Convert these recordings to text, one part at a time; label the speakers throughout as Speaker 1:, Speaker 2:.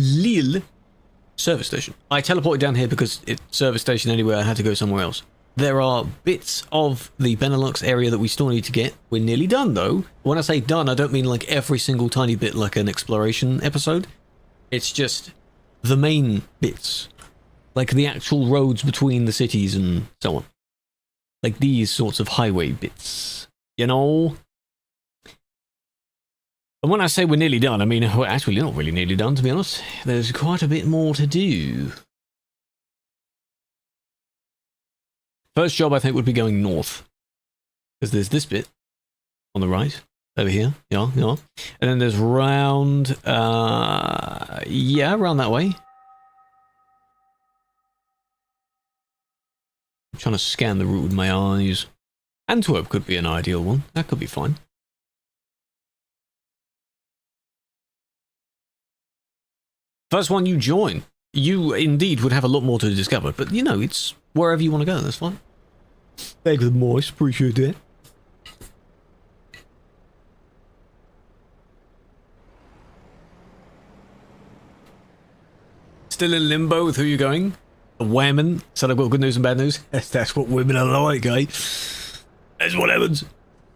Speaker 1: Lille service station. I teleported down here because it's service station anyway. I had to go somewhere else. There are bits of the BeNeLux area that we still need to get. We're nearly done though. When I say done, I don't mean like every single tiny bit like an exploration episode. It's just the main bits. Like the actual roads between the cities and so on. Like these sorts of highway bits. You know? And when I say we're nearly done, I mean, we're actually not really nearly done, to be honest. There's quite a bit more to do. First job, I think, would be going north. Because there's this bit on the right, over here. Yeah, yeah. And then there's round, yeah, around that way. I'm trying to scan the route with my eyes. Antwerp could be an ideal one. That could be fine. First one you join, you indeed would have a lot more to discover, but you know, it's wherever you want to go, that's fine. Thanks for the moist, appreciate it. Still in limbo with who you're going? A whammon said I've got good news and bad news. That's what women are like, eh? That's what happens.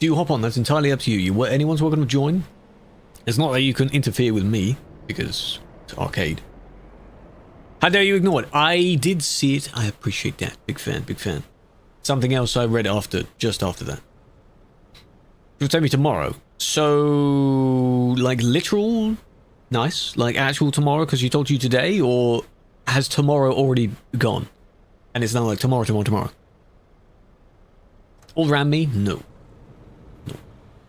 Speaker 1: Do you hop on? That's entirely up to you. Anyone's welcome to join. It's not that you can interfere with me, because it's arcade. How dare you ignore it? I did see it. I appreciate that. Big fan, big fan. Something else I read just after that. It'll take me tomorrow. So, like literal? Nice. Like actual tomorrow because she told you today? Or has tomorrow already gone? And it's now like tomorrow, tomorrow, tomorrow. All around me? No. No.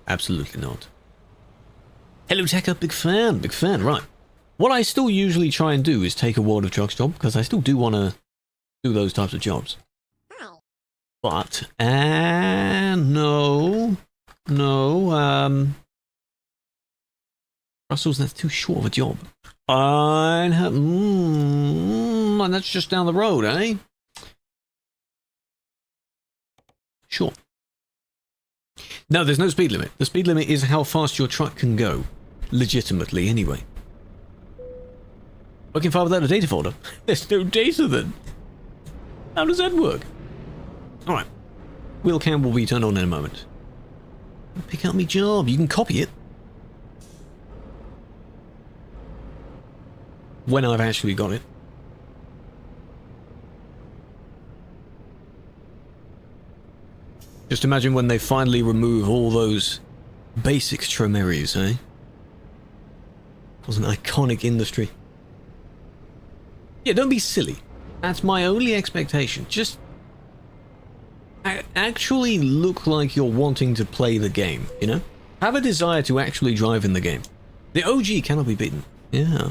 Speaker 1: Absolutely not. Hello, Tekka. Big fan. Big fan. Right. What I still usually try and do is take a World of Trucks job, because I still do want to do those types of jobs. But, no, Brussels, that's too short of a job. And that's just down the road, eh? Sure. No, there's no speed limit. The speed limit is how fast your truck can go. Legitimately, anyway. Working file without a data folder? There's no data then. How does that work? Alright. Wheel cam will be turned on in a moment. Pick out me job. You can copy it. When I've actually got it. Just imagine when they finally remove all those basic Tromeries, eh? It was an iconic industry. Yeah, don't be silly. That's my only expectation. Just actually look like you're wanting to play the game, you know? Have a desire to actually drive in the game. The OG cannot be beaten. Yeah.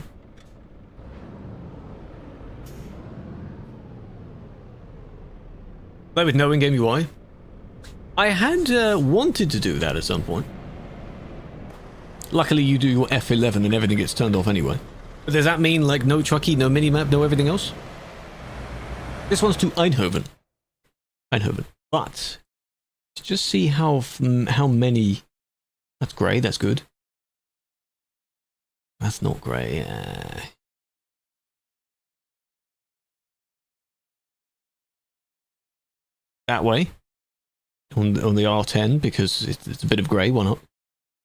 Speaker 1: Play with no in-game UI. I had wanted to do that at some point. Luckily you do your F11 and everything gets turned off anyway. But does that mean like no trucky, no minimap, no everything else? This one's to Eindhoven. Eindhoven. But just see how many. That's grey. That's good. That's not grey. That way on the R10 because it's a bit of grey. Why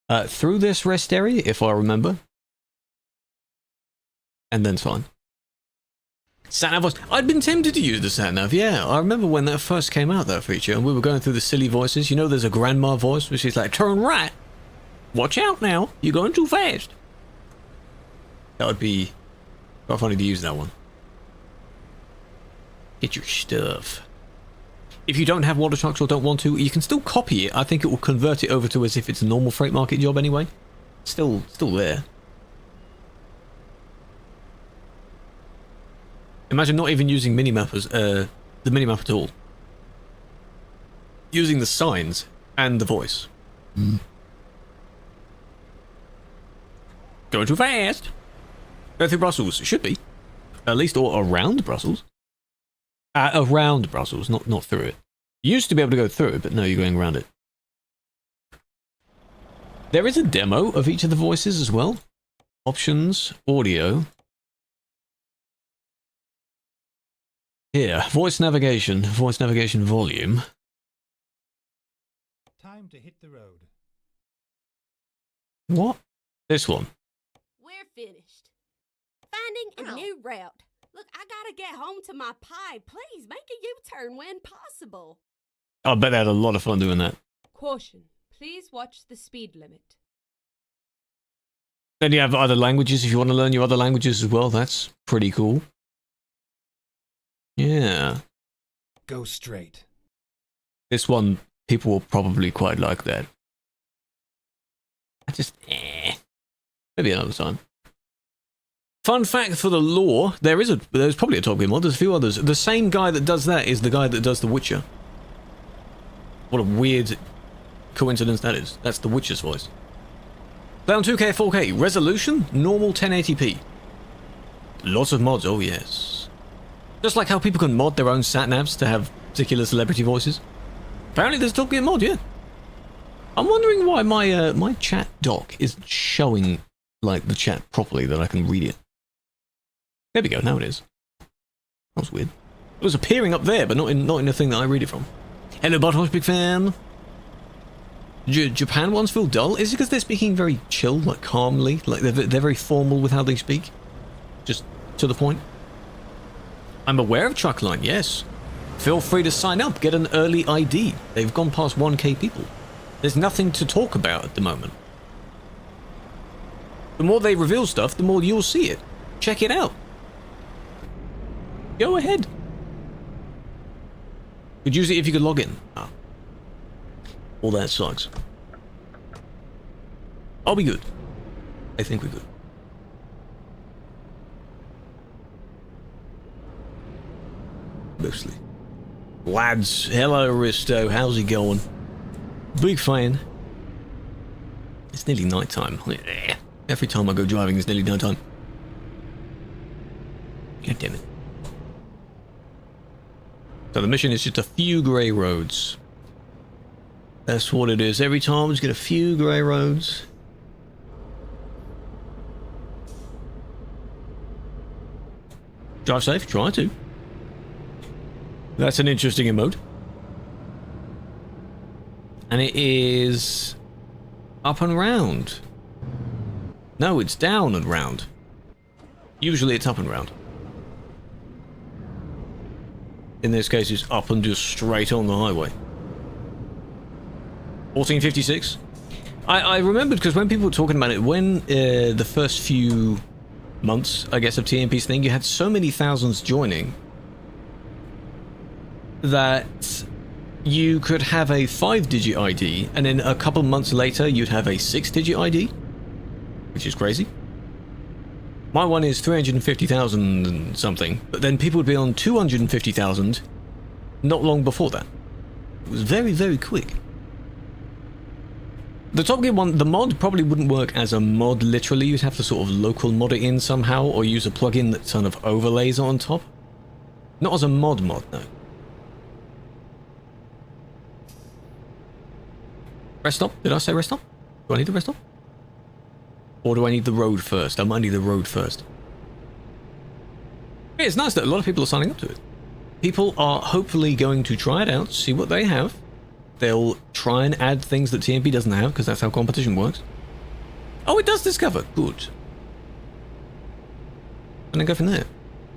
Speaker 1: not? Through this rest area, if I remember. And then it's fine. Sat-nav voice. I'd been tempted to use the sat-nav, yeah. I remember when that first came out, that feature, and we were going through the silly voices. You know there's a grandma voice, which is like, turn right. Watch out now. You're going too fast. That would be quite funny to use that one. Get your stuff. If you don't have water trucks or don't want to, you can still copy it. I think it will convert it over to as if it's a normal freight market job anyway. Still there. Imagine not even using minimap as, the minimap at all. Using the signs and the voice. Going too fast. Go through Brussels. It should be. At least or around Brussels. Around Brussels, not through it. You used to be able to go through it, but no, you're going around it. There is a demo of each of the voices as well. Options, audio. Here, voice navigation volume.
Speaker 2: Time to hit the road.
Speaker 1: What? This one.
Speaker 3: We're finished. Finding a new route. Look, I gotta get home to my pie. Please make a U-turn when possible.
Speaker 1: I bet they had a lot of fun doing that.
Speaker 3: Caution. Please watch the speed limit.
Speaker 1: Then you have other languages if you want to learn your other languages as well. That's pretty cool. Yeah.
Speaker 2: Go straight.
Speaker 1: This one, people will probably quite like that. I just, maybe another time. Fun fact for the lore, there's probably a Top Gear mod, there's a few others. The same guy that does that is the guy that does The Witcher. What a weird coincidence that is. That's The Witcher's voice. Play on 2K 4K. Resolution? Normal 1080p. Lots of mods, oh yes. Just like how people can mod their own sat-navs to have particular celebrity voices. Apparently there's a Top Gear mod, yeah. I'm wondering why my chat doc isn't showing like the chat properly that I can read it. There we go, now it is. That was weird. It was appearing up there, but not in the thing that I read it from. Hello, Bartosz, big fan. Japan ones feel dull? Is it because they're speaking very chill, like calmly? Like they're very formal with how they speak? Just to the point? I'm aware of Truckline, yes. Feel free to sign up, get an early ID. They've gone past 1k people. There's nothing to talk about at the moment. The more they reveal stuff, the more you'll see it. Check it out. Go ahead. Could use it if you could log in. Ah. All that sucks. I'll be good. I think we're good. Mostly. Lads, hello Risto, how's it going? Big fan. It's nearly night time. Every time I go driving, it's nearly night time. God damn it. So the mission is just a few grey roads. That's what it is. Every time we just get a few grey roads. Drive safe, try to. That's an interesting emote. And it is up and round. No, it's down and round. Usually it's up and round. In this case, it's up and just straight on the highway. 1456. I remembered because when people were talking about it, when the first few months, I guess, of TMP's thing, you had so many thousands joining that you could have a 5-digit ID, and then a couple months later, you'd have a 6-digit ID, which is crazy. My one is 350,000 and something, but then people would be on 250,000 not long before that. It was very, very quick. The Top Gear one, the mod probably wouldn't work as a mod literally. You'd have to sort of local mod it in somehow, or use a plugin that sort of overlays on top. Not as a mod, no. Rest stop? Did I say rest stop? Do I need the rest stop? Or do I need the road first? I might need the road first. Yeah, it's nice that a lot of people are signing up to it. People are hopefully going to try it out, see what they have. They'll try and add things that TMP doesn't have, because that's how competition works. Oh, it does discover. Good. And then go from there.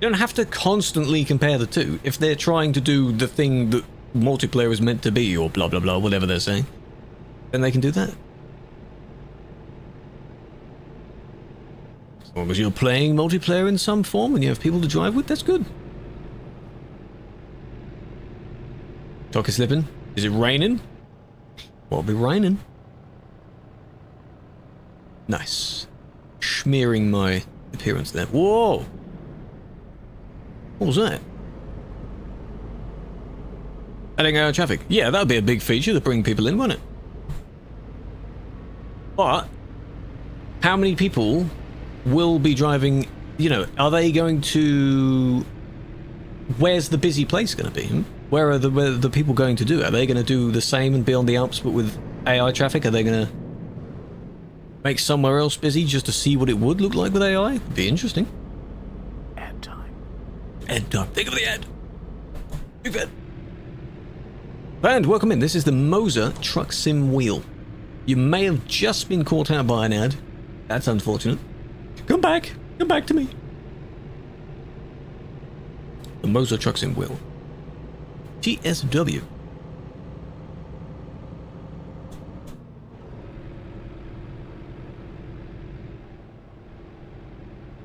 Speaker 1: You don't have to constantly compare the two. If they're trying to do the thing that multiplayer is meant to be, or blah blah blah, whatever they're saying, then they can do that. As long as you're playing multiplayer in some form and you have people to drive with, that's good. Talk is slipping. Is it raining? Well, it'll be raining. Nice. Smearing my appearance there. Whoa! What was that? Adding traffic. Yeah, that would be a big feature to bring people in, wouldn't it? But how many people will be driving, you know, are they going to... Where's the busy place going to be? Where are the people going to do? Are they going to do the same and be on the Alps but with AI traffic? Are they going to make somewhere else busy just to see what it would look like with AI? It'd be interesting.
Speaker 2: Ad time.
Speaker 1: Ad time. Think of the ad. Big fan. And welcome in. This is the Moser Truck Sim Wheel. You may have just been caught out by an ad. That's unfortunate. Come back. Come back to me. The Moser Truck Sim Wheel. TSW.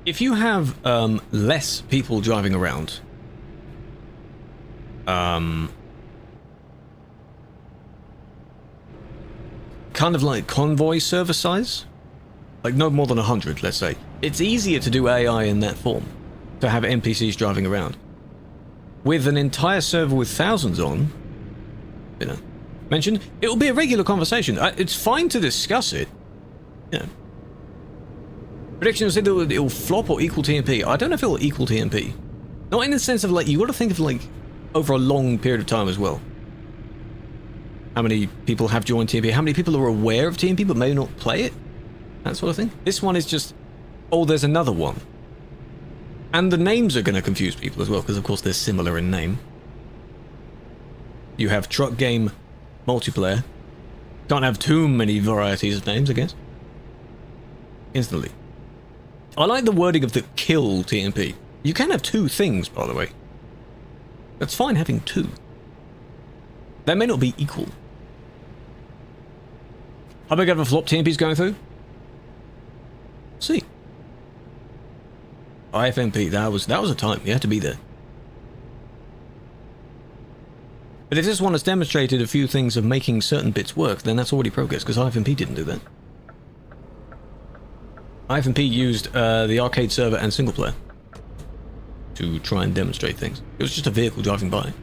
Speaker 1: If you have less people driving around, kind of like convoy server size, like no more than 100, let's say, it's easier to do AI in that form, to have NPCs driving around. With an entire server with thousands on, you know, mentioned, it will be a regular conversation. It's fine to discuss it, you know. Predictions said it will flop or equal TMP. I don't know if it will equal TMP. Not in the sense of, like, you got to think of, like, over a long period of time as well. How many people have joined TMP? How many people are aware of TMP but may not play it? That sort of thing. This one is just, oh, there's another one. And the names are going to confuse people as well, because of course they're similar in name. You have truck game multiplayer. Can't have too many varieties of names, I guess. Instantly. I like the wording of the kill TMP. You can have two things, by the way. That's fine having two. They may not be equal. How big of a flop TMP's going through? See. IFMP, that was a time. You had to be there. But if this one has demonstrated a few things of making certain bits work, then that's already progress, because IFMP didn't do that. IFMP used the arcade server and single player to try and demonstrate things. It was just a vehicle driving by.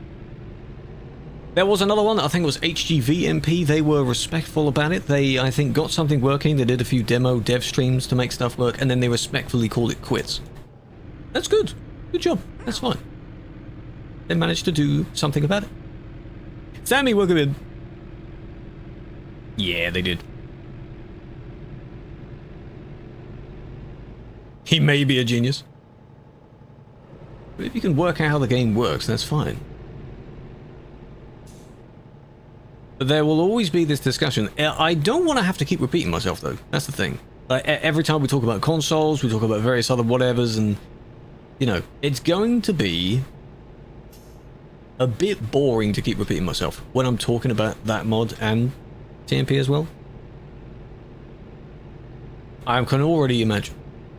Speaker 1: There was another one, I think it was HGVMP. They were respectful about it. They, I think, got something working. They did a few demo dev streams to make stuff work, and then they respectfully called it quits. That's good. Good job. That's fine. They managed to do something about it. Sammy, welcome in. Yeah, they did. He may be a genius. But if you can work out how the game works, that's fine. But there will always be this discussion. I don't want to have to keep repeating myself, though. That's the thing. Like, every time we talk about consoles, we talk about various other whatevers, and, you know, it's going to be a bit boring to keep repeating myself when I'm talking about that mod and TMP as well. I can already imagine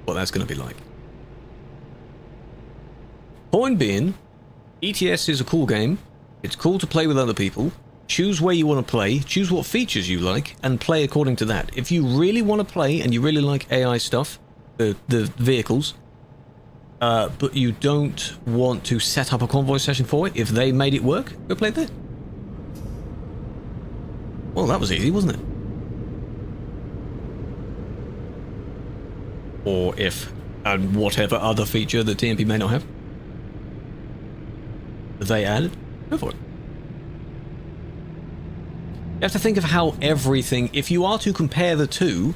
Speaker 1: what that's going to be like. Point being, ETS is a cool game. It's cool to play with other people. Choose where you want to play, choose what features you like, and play according to that. If you really want to play and you really like AI stuff, the vehicles, but you don't want to set up a convoy session for it, if they made it work, go play there. Well, that was easy, wasn't it? Or if, and whatever other feature that TMP may not have, they added, go for it. You have to think of how everything, if you are to compare the two,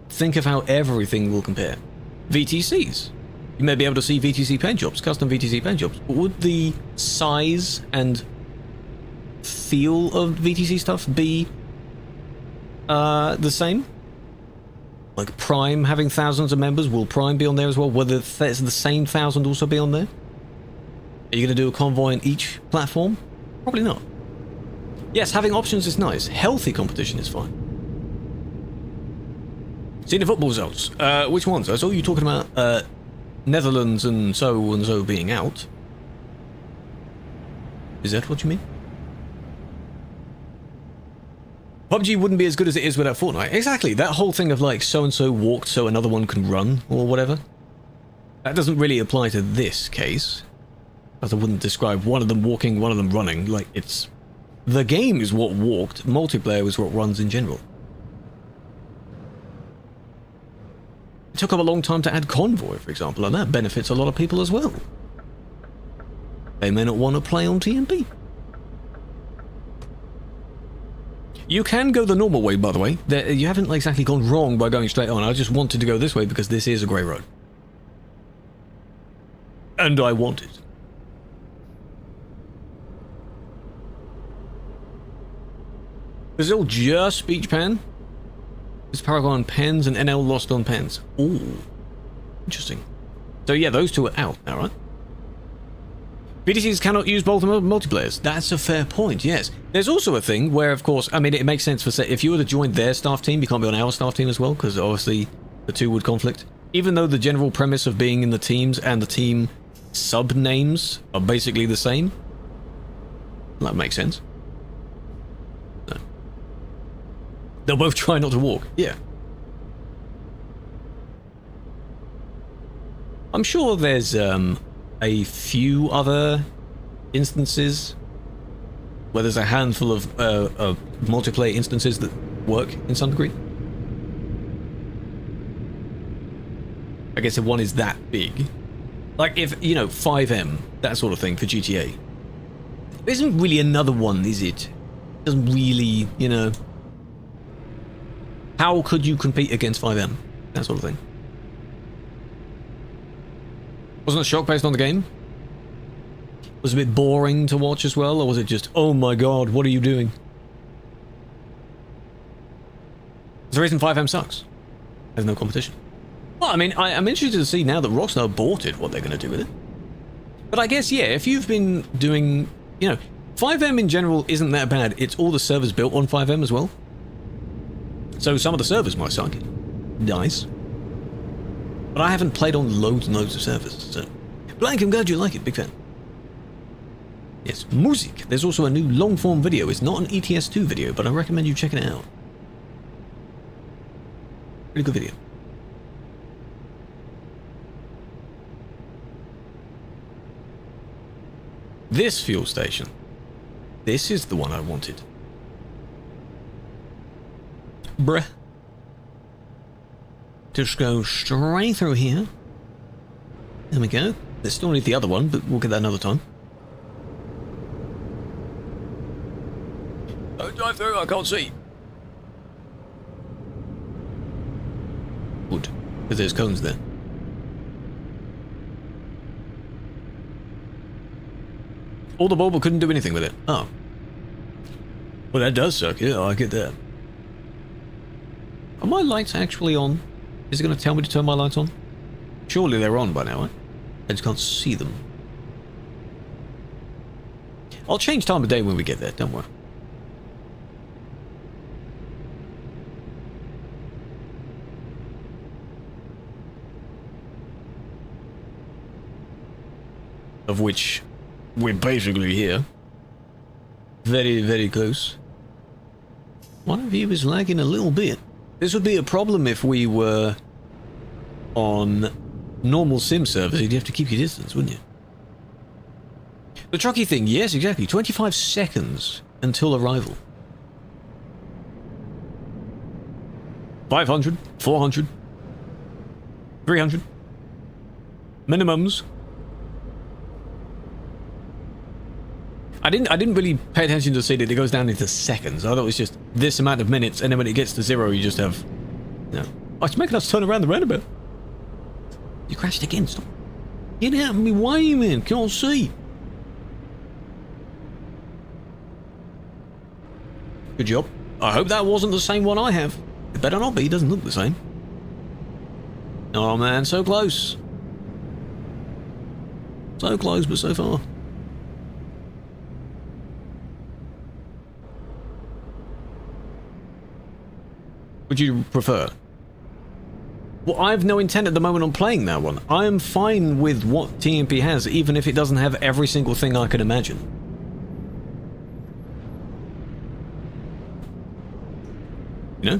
Speaker 1: think of how everything will compare. VTCs. You may be able to see VTC paint jobs, custom VTC paint jobs, but would the size and feel of VTC stuff be the same? Like Prime having thousands of members, will Prime be on there as well? Will the same 1,000 also be on there? Are you going to do a convoy on each platform? Probably not. Yes, having options is nice. Healthy competition is fine. Seen the football results. Which ones? I saw you talking about Netherlands and so being out. Is that what you mean? PUBG wouldn't be as good as it is without Fortnite. Exactly. That whole thing of like so-and-so walked so another one can run or whatever. That doesn't really apply to this case. As I wouldn't describe one of them walking, one of them running. Like, it's... The game is what walked, multiplayer is what runs in general. It took up a long time to add Convoy, for example, and that benefits a lot of people as well. They may not want to play on TMP. You can go the normal way, by the way. You haven't exactly gone wrong by going straight on. I just wanted to go this way because this is a grey road. And I want it. Brazil just Beach Pan. It's Paragon Pens and NL Lost on Pens. Ooh. Interesting. So yeah, those two are out now, right? BTCs cannot use both multiplayers. That's a fair point, yes. There's also a thing where, of course, I mean, it makes sense for, say, if you were to join their staff team, you can't be on our staff team as well, because obviously the two would conflict. Even though the general premise of being in the teams and the team sub-names are basically the same. That makes sense. No. They'll both try not to walk. Yeah. I'm sure there's a few other instances where there's a handful of multiplayer instances that work in some degree. I guess if one is that big, like if, you know, 5M, that sort of thing for GTA. There isn't really another one, is it? It doesn't really, you know. How could you compete against 5M? That sort of thing. Wasn't a shock based on the game? Was it a bit boring to watch as well, or was it just, oh my god, what are you doing? There's the reason 5M sucks. There's no competition. Well, I mean, I'm interested to see now that Rockstar bought it, what they're going to do with it. But I guess, yeah, if you've been doing, you know, 5M in general isn't that bad. It's all the servers built on 5M as well. So some of the servers might suck. Nice. But I haven't played on loads and loads of servers, so... Blank, I'm glad you like it, big fan. Yes, music. There's also a new long-form video. It's not an ETS2 video, but I recommend you checking it out. Really good video. This fuel station. This is the one I wanted. Bruh. Just go straight through here. There we go. There's still need the other one, but we'll get that another time. Don't drive through, I can't see. Good, because there's cones there. All the bulb couldn't do anything with it. Oh. Well, that does suck. Yeah, I get that. Are my lights actually on? Is it going to tell me to turn my lights on? Surely they're on by now, right? I just can't see them. I'll change time of day when we get there, don't worry. Of which we're basically here. Very, very close. One of you is lagging a little bit. This would be a problem if we were on normal sim servers. You'd have to keep your distance, wouldn't you? The trucky thing, yes, exactly. 25 seconds until arrival. 500, 400, 300. Minimums. I didn't really pay attention to see that it goes down into seconds. I thought it was just this amount of minutes, and then when it gets to 0, you just have... No. Oh, it's making us turn around the roundabout. You crashed again, stop. Get out of me way, man. Can't see. Good job. I hope that wasn't the same one I have. It better not be. It doesn't look the same. Oh, man. So close. So close, but so far. Would you prefer? Well, I have no intent at the moment on playing that one. I am fine with what TMP has, even if it doesn't have every single thing I can imagine. You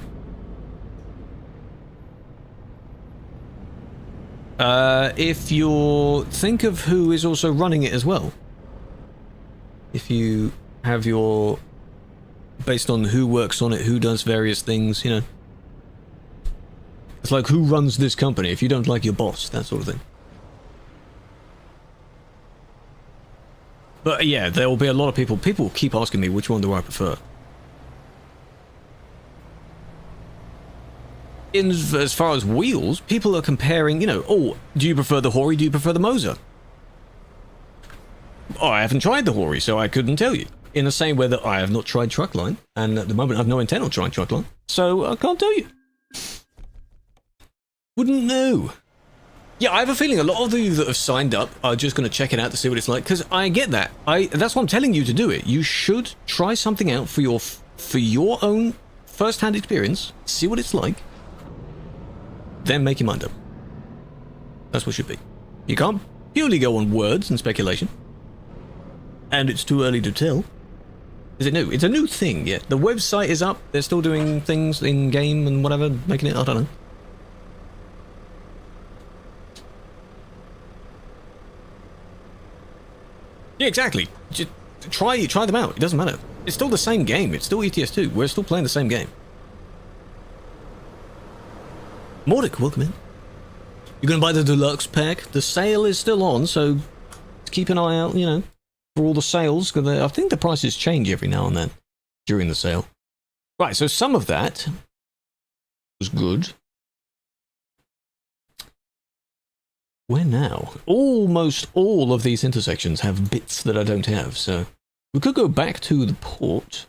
Speaker 1: know? If you think of who is also running it as well. If you have your... based on who works on it, who does various things, you know. It's like, who runs this company? If you don't like your boss, that sort of thing. But yeah, there will be a lot of people. People keep asking me which one do I prefer. As far as wheels, people are comparing, you know, oh, do you prefer the Hori, do you prefer the Moser? Oh, I haven't tried the Hori, so I couldn't tell you. in the same way that I have not tried Truckline, and at the moment I have no intent on trying Truckline, so I can't tell you. Wouldn't know. Yeah, I have a feeling a lot of you that have signed up are just going to check it out to see what it's like, because I get that. That's why I'm telling you to do it. You should try something out for your own first-hand experience, see what it's like, then make your mind up. That's what it should be. You can't purely go on words and speculation. And it's too early to tell. Is it new? It's a new thing, yeah. The website is up, they're still doing things in-game and whatever, making it, I don't know. Yeah, exactly. Just try them out. It doesn't matter. It's still the same game. It's still ETS2. We're still playing the same game. Mordic, welcome in. You're going to buy the deluxe pack. The sale is still on, so keep an eye out, you know, for all the sales. Because I think the prices change every now and then during the sale. Right, so some of that was good. Where now? Almost all of these intersections have bits that I don't have, so we could go back to the port.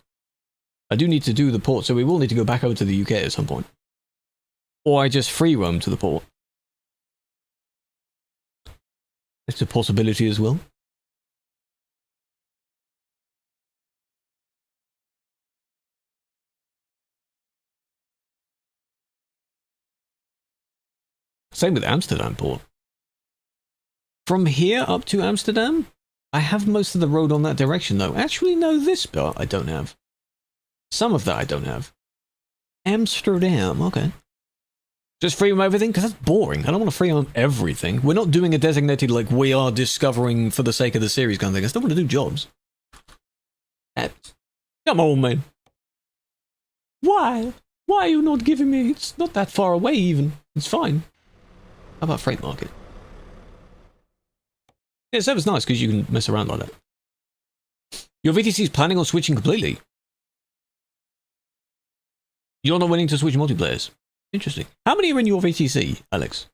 Speaker 1: I do need to do the port, so we will need to go back over to the UK at some point. Or I just free roam to the port. It's a possibility as well. Same with Amsterdam port. From here up to Amsterdam, I have most of the road on that direction though. Actually, no, this part I don't have. Some of that I don't have. Amsterdam, okay. Just free roam everything? Because that's boring. I don't want to free roam everything. We're not doing a designated, like, we are discovering for the sake of the series kind of thing. I still want to do jobs. Come on, man. Why? Why are you not giving me? It's not that far away even. It's fine. How about freight market? Yeah, server's nice because you can mess around like that. Your VTC is planning on switching completely. You're not willing to switch multiplayers. Interesting. How many are in your VTC, Alex?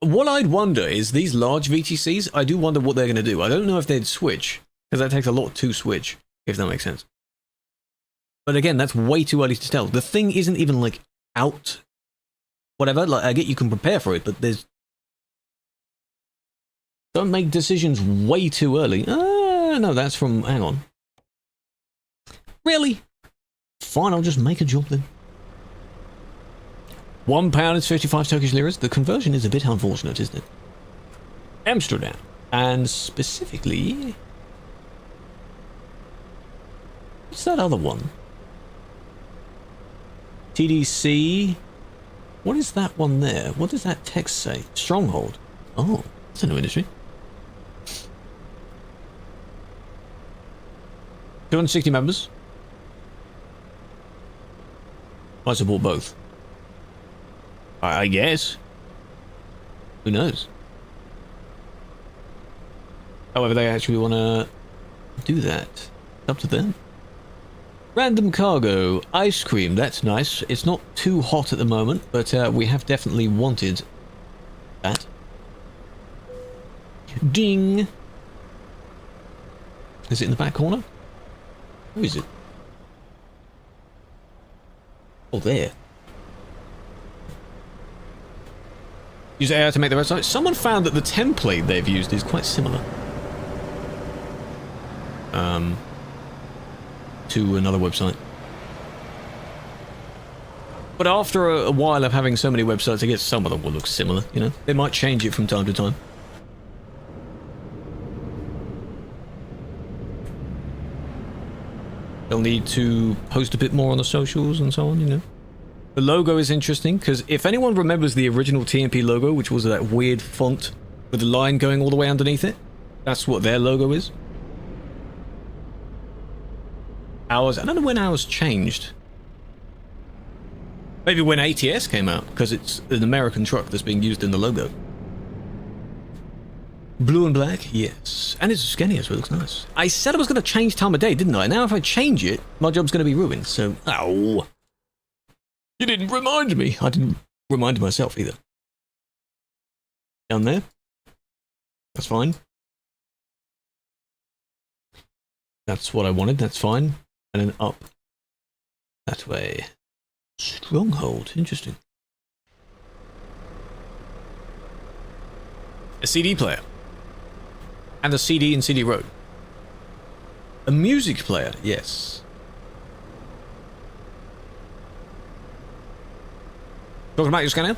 Speaker 1: What I'd wonder is these large VTCs, I do wonder what they're going to do. I don't know if they'd switch, because that takes a lot to switch, if that makes sense. But again, that's way too early to tell. The thing isn't even, like, out. Whatever, like, I get you can prepare for it, but there's... Don't make decisions way too early. No, that's from... Hang on. Really? Fine, I'll just make a job then. £1 is 55 Turkish liras. The conversion is a bit unfortunate, isn't it? Amsterdam. And specifically... What's that other one? TDC... What is that one there? What does that text say? Stronghold. Oh, that's a new industry. 260 members. I support both. I guess. Who knows? However, they actually want to do that. It's up to them. Random cargo. Ice cream. That's nice. It's not too hot at the moment, but we have definitely wanted that. Ding. Is it in the back corner? Who is it? Oh, there. Use AI to make the website. Someone found that the template they've used is quite similar. To another website. But after a while of having so many websites, I guess some of them will look similar, you know? They might change it from time to time. They'll need to post a bit more on the socials and so on, you know? The logo is interesting, because if anyone remembers the original TMP logo, which was that weird font with the line going all the way underneath it, that's what their logo is. Ours, I don't know when ours changed. Maybe when ATS came out, because it's an American truck that's being used in the logo. Blue and black, yes. And it's skinnier, so it looks nice. I said I was going to change time of day, didn't I? Now if I change it, my job's going to be ruined, so... Ow! You didn't remind me. I didn't remind myself either. Down there. That's fine. That's what I wanted, that's fine. And then up that way. Stronghold, interesting. A CD player. And a CD in CD Road. A music player, yes. Talking about your scanner?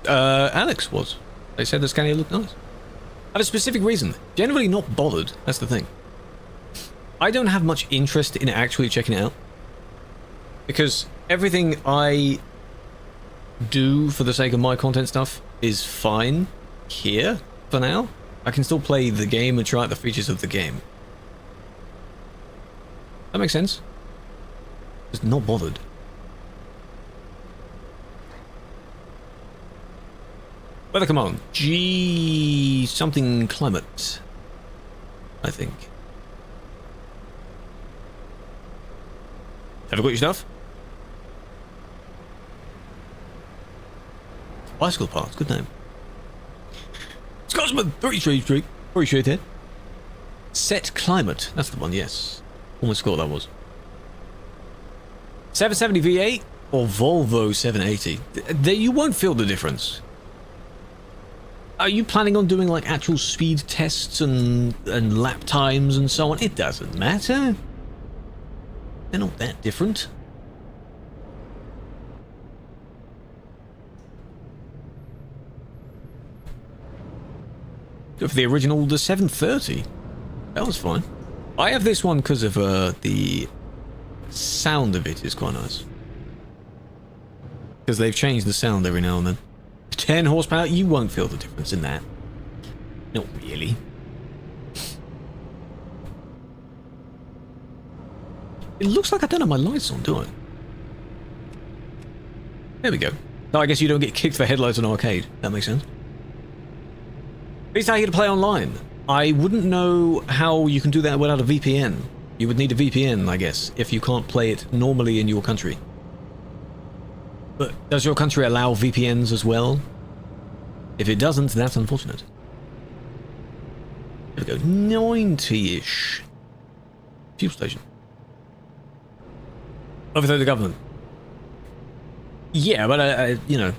Speaker 1: Alex was. They said the scanner looked nice. I have a specific reason. Generally not bothered, that's the thing. I don't have much interest in actually checking it out. Because everything I do for the sake of my content stuff is fine here for now. I can still play the game and try out the features of the game. That makes sense. Just not bothered. Weather command. G something climate. I think. Have you got your stuff? Bicycle parts, good name. Scotsman, 33 Street. Appreciate it. Set climate. That's the one, yes. Almost got what that was. 770 V8 or Volvo 780. You won't feel the difference. Are you planning on doing like actual speed tests and lap times and so on? It doesn't matter. They're not that different. Go for the original, the 730. That was fine. I have this one because of the sound of it is quite nice. Because they've changed the sound every now and then. 10 horsepower, you won't feel the difference in that. Not really. It looks like I don't have my lights on, do I? There we go. No, I guess you don't get kicked for headlights in arcade. That makes sense. Please tell you to play online. I wouldn't know how you can do that without a VPN. You would need a VPN, I guess, if you can't play it normally in your country. But does your country allow VPNs as well? If it doesn't, that's unfortunate. There we go. 90-ish. Fuel station. Overthrow the government. Yeah, but, you know,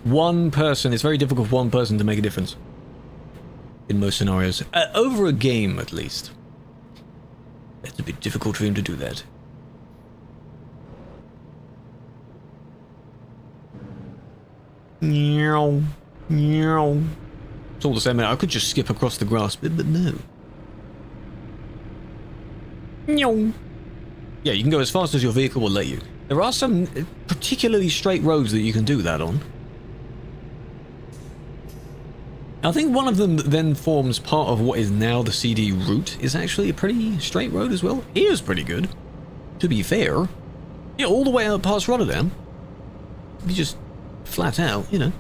Speaker 1: one person, it's very difficult for one person to make a difference. In most scenarios. Over a game, at least. It's a bit difficult for him to do that. Meow. Meow. It's all the same. I could just skip across the grass bit, but no. Meow. Yeah, you can go as fast as your vehicle will let you. There are some particularly straight roads that you can do that on. I think one of them that then forms part of what is now the CD route is actually a pretty straight road as well. Here's pretty good, to be fair. Yeah, all the way out past Rotterdam. You just flat out, you know.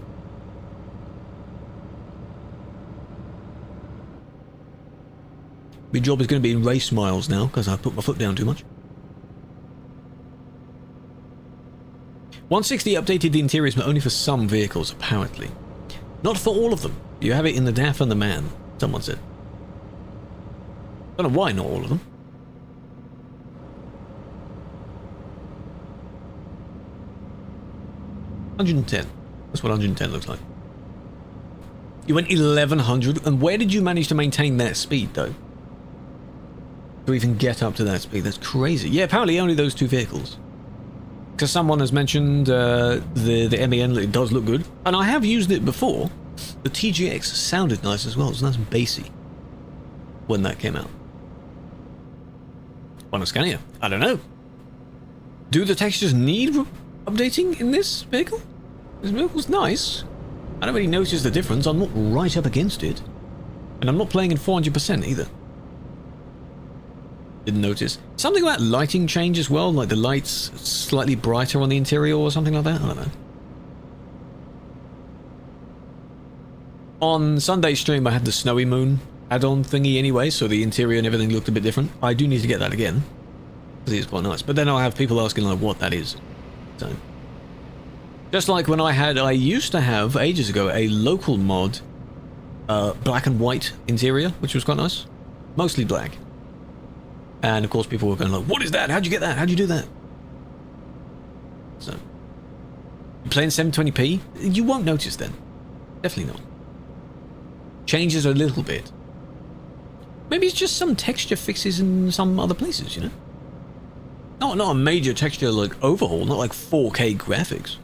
Speaker 1: My job is going to be in race miles now because I put my foot down too much. 160 updated the interiors, but only for some vehicles, apparently. Not for all of them. You have it in the DAF and the MAN, someone said. Don't know why not all of them. $110. That's what 110 looks like. You went 1100, and where did you manage to maintain that speed, though? To even get up to that speed, that's crazy. Yeah, apparently only those two vehicles. Because someone has mentioned the MEN, it does look good. And I have used it before. The TGX sounded nice as well. It was nice and bassy when that came out. Why not Scania? I don't know. Do the textures need updating in this vehicle? This vehicle's nice. I don't really notice the difference. I'm not right up against it. And I'm not playing in 400% either. Didn't notice. Something about lighting change as well, like the lights slightly brighter on the interior or something like that. I don't know. On Sunday's stream, I had the Snowy Moon add-on thingy anyway, so the interior and everything looked a bit different. I do need to get that again, because it's quite nice. But then I'll have people asking like what that is. So, just like when I used to have ages ago a local mod, black and white interior, which was quite nice. Mostly black. And of course people were going like, what is that? How'd you get that? How'd you do that? So, playing 720p, you won't notice then. Definitely not. Changes a little bit. Maybe it's just some texture fixes in some other places, you know? Not a major texture like overhaul, not like 4K graphics.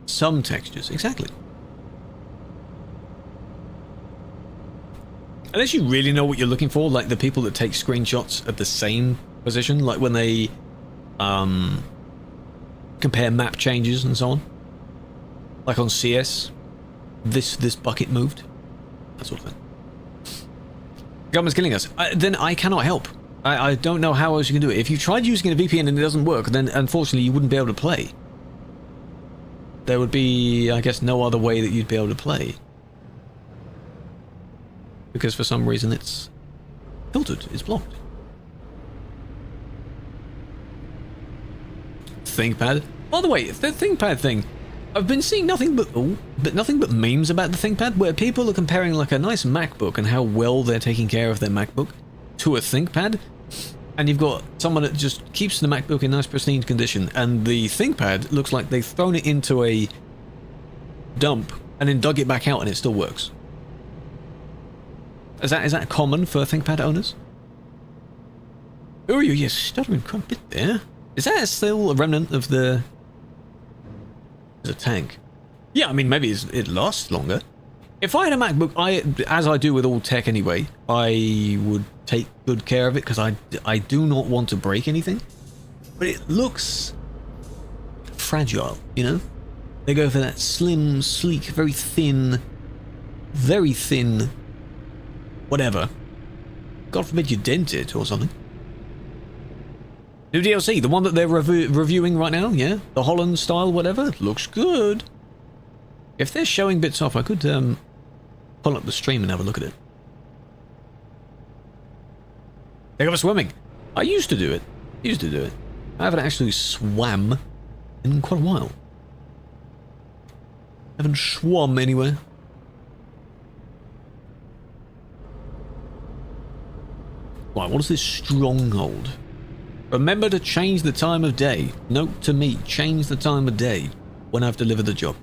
Speaker 1: Some textures, exactly. Unless you really know what you're looking for, like the people that take screenshots at the same position, like when they compare map changes and so on. Like on CS, this bucket moved, that sort of thing. Government's killing us. Then I cannot help. I don't know how else you can do it. If you tried using a VPN and it doesn't work, then unfortunately you wouldn't be able to play. There would be, I guess, no other way that you'd be able to play. Because for some reason it's filtered, it's blocked. ThinkPad. By the way, the ThinkPad thing, I've been seeing nothing but memes about the ThinkPad, where people are comparing like a nice MacBook and how well they're taking care of their MacBook to a ThinkPad, and you've got someone that just keeps the MacBook in nice pristine condition, and the ThinkPad looks like they've thrown it into a dump and then dug it back out and it still works. Is that common for ThinkPad owners? Oh, you're stuttering quite a bit there. Is that still a remnant of the... There's a tank. Yeah, I mean, maybe it lasts longer. If I had a MacBook, as I do with all tech anyway, I would take good care of it because I do not want to break anything. But it looks fragile, you know? They go for that slim, sleek, very thin, whatever. God forbid you dent it or something. New DLC, the one that they're reviewing right now, yeah? The Holland style, whatever, looks good. If they're showing bits off, I could pull up the stream and have a look at it. They go for swimming. I used to do it. I haven't actually swam in quite a while. Haven't swum anywhere. Right, what is this stronghold? Remember to change the time of day. Note to me, change the time of day when I've delivered the job.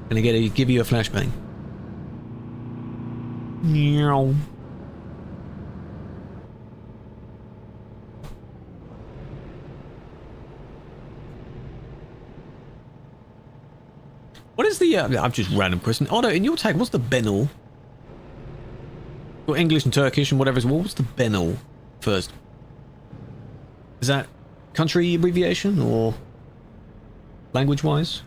Speaker 1: Gonna give you a flashbang. Meow. What is the, I've just random question. Oh no, in your tag, what's the BeNeL? Or English and Turkish and whatever, what's the BeNeL first? Is that country abbreviation or language-wise?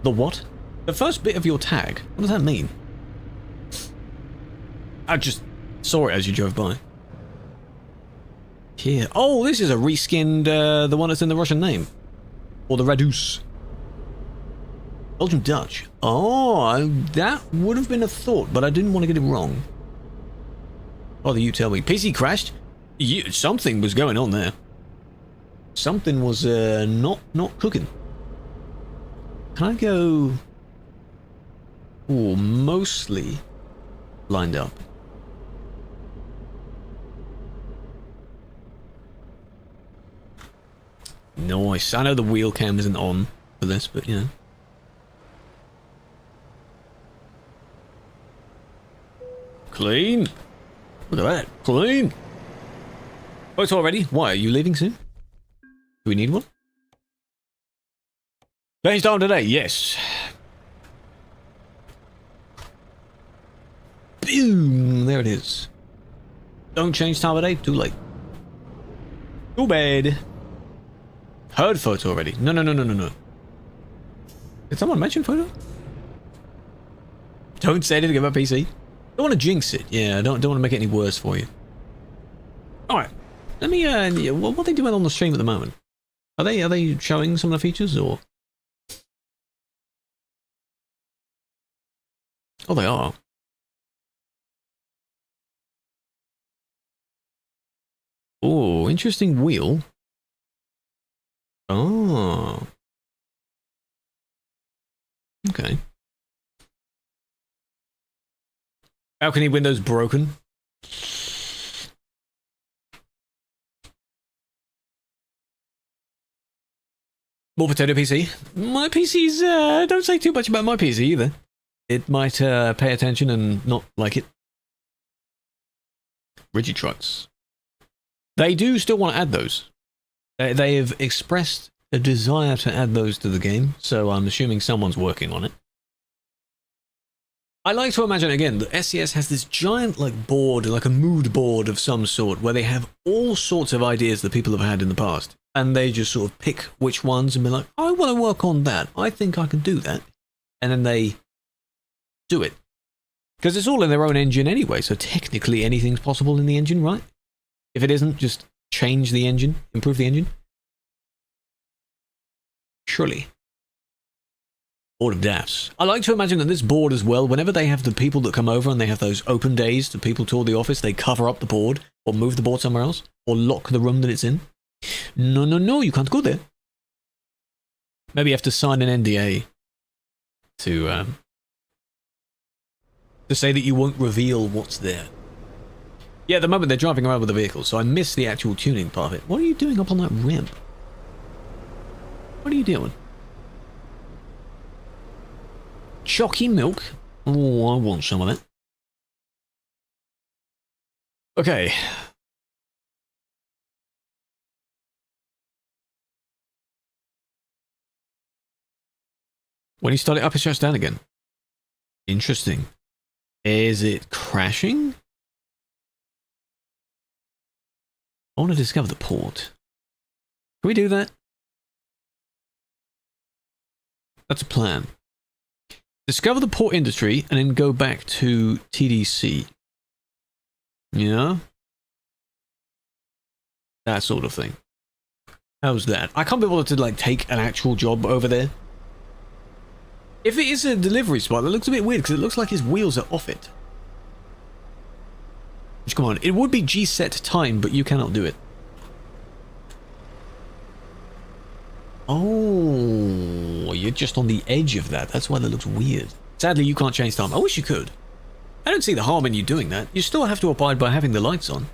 Speaker 1: The what? The first bit of your tag. What does that mean? I just saw it as you drove by. Here. Oh, this is a reskinned, the one that's in the Russian name. Or the Radus. Belgium Dutch. Oh, that would have been a thought, but I didn't want to get it wrong. Oh, you tell me. PC crashed? Something was going on there. Something was not cooking. Can I go... Ooh, mostly lined up. Nice. I know the wheel cam isn't on for this, but you know. Clean. Look at that. Clean. Oh, it's already? Why? Are you leaving soon? Do we need one? Change time today. Yes. Boom. There it is. Don't change time of day. Too late. Too bad. Heard photo already. No. Did someone mention photo? Don't say anything about PC. Don't want to jinx it. Yeah, I don't want to make it any worse for you. Alright. Let me, what are they doing on the stream at the moment? Are they showing some of the features, or? Oh, they are. Oh, interesting wheel. Oh. Okay. Balcony windows broken. More potato PC. My PC's, don't say too much about my PC either. It might pay attention and not like it. Rigid trucks. They do still want to add those. They have expressed a desire to add those to the game, so I'm assuming someone's working on it. I like to imagine, again, that SCS has this giant, like, board, like a mood board of some sort, where they have all sorts of ideas that people have had in the past. And they just sort of pick which ones and be like, I want to work on that. I think I can do that. And then they do it. Because it's all in their own engine anyway, so technically anything's possible in the engine, right? If it isn't, just change the engine, improve the engine. Surely. Board of Daffs. I like to imagine that this board as well, whenever they have the people that come over and they have those open days to people tour the office, they cover up the board, or move the board somewhere else, or lock the room that it's in. No, no, no, you can't go there. Maybe you have to sign an NDA to say that you won't reveal what's there. Yeah, at the moment they're driving around with the vehicle, so I miss the actual tuning part of it. What are you doing up on that ramp? What are you doing? Chalky milk? Oh, I want some of that. Okay. When you start it up, it shuts down again. Interesting. Is it crashing? I want to discover the port. Can we do that? That's a plan. Discover the port industry and then go back to TDC. Yeah? That sort of thing. How's that? I can't be bothered to, like, take an actual job over there. If it is a delivery spot, that looks a bit weird because it looks like his wheels are off it. Which, come on, it would be G-set time, but you cannot do it. Oh, you're just on the edge of that. That's why that looks weird. Sadly, you can't change time. I wish you could. I don't see the harm in you doing that. You still have to abide by having the lights on.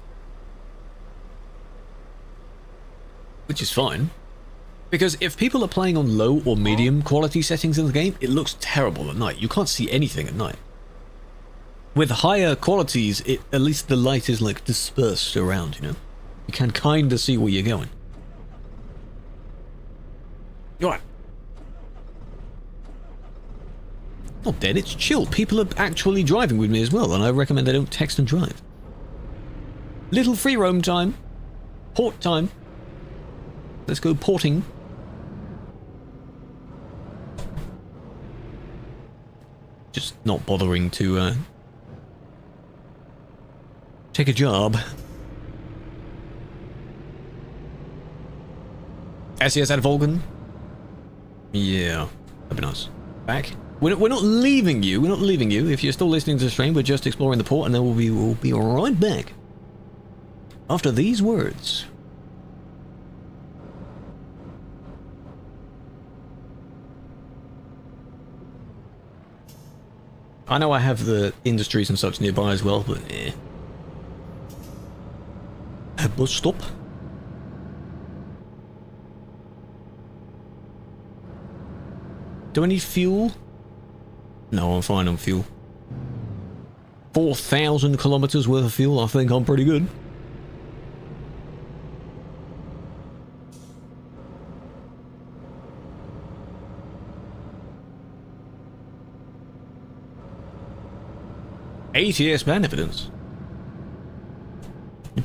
Speaker 1: Which is fine. Because if people are playing on low or medium quality settings in the game, it looks terrible at night. You can't see anything at night. With higher qualities, at least the light is like dispersed around, you know? You can kind of see where you're going. Alright. Not dead, it's chill. People are actually driving with me as well, and I recommend they don't text and drive. Little free roam time. Port time. Let's go porting. Just not bothering to take a job. SES at Volgan? Yeah, that'd be nice. Back. We're not leaving you. We're not leaving you. If you're still listening to the stream, we're just exploring the port, and then we'll be right back after these words. I know I have the industries and such nearby as well, but eh. A bus stop. Do I need fuel? No, I'm fine on fuel. 4,000 kilometers worth of fuel, I think I'm pretty good. ATS ban evidence.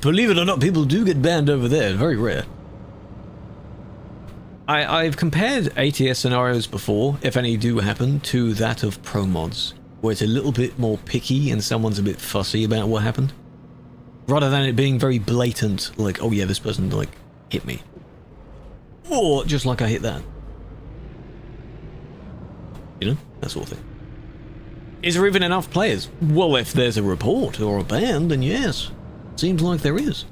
Speaker 1: Believe it or not, people do get banned over there. Very rare. I've compared ATS scenarios before, if any do happen, to that of pro mods, where it's a little bit more picky and someone's a bit fussy about what happened, rather than it being very blatant, like, oh yeah, this person, like, hit me. Or just like I hit that. You know? That sort of thing. Is there even enough players? Well, if there's a report or a ban, then yes. Seems like there is.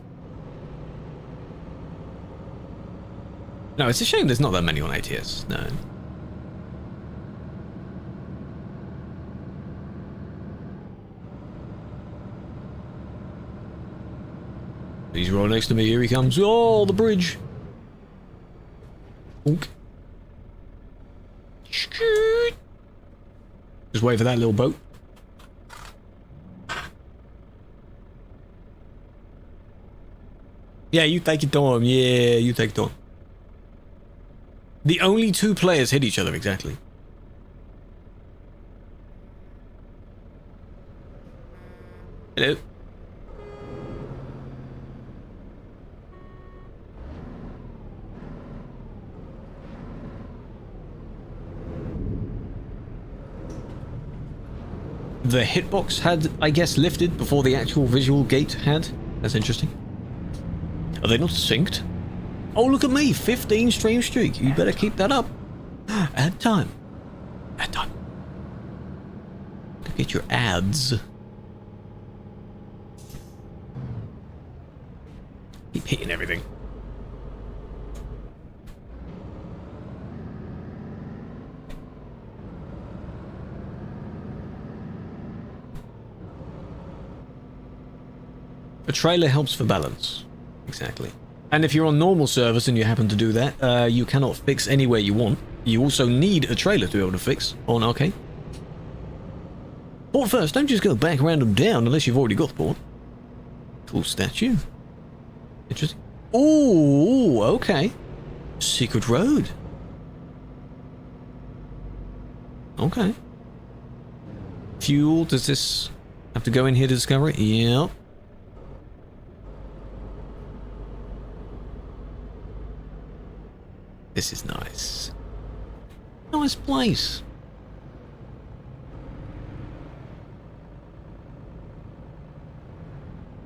Speaker 1: No, it's a shame there's not that many on ATS, no. He's right next to me. Here he comes. Oh, the bridge. Oink. Just wait for that little boat. Yeah, you take it on. Yeah, you take it on. The only two players hit each other, exactly. Hello. The hitbox had, I guess, lifted before the actual visual gate had. That's interesting. Are they not synced? Oh, look at me! 15 stream streak. You better keep that up. Ad time. Ad time. Go get your ads. Keep hitting everything. A trailer helps for balance. Exactly. And if you're on normal service and you happen to do that, you cannot fix anywhere you want. You also need a trailer to be able to fix on arcade. Port first, don't just go back random down unless you've already got the port. Cool statue. Interesting. Ooh, okay. Secret road. Okay. Fuel, does this have to go in here to discover it? Yep. This is nice. Nice place.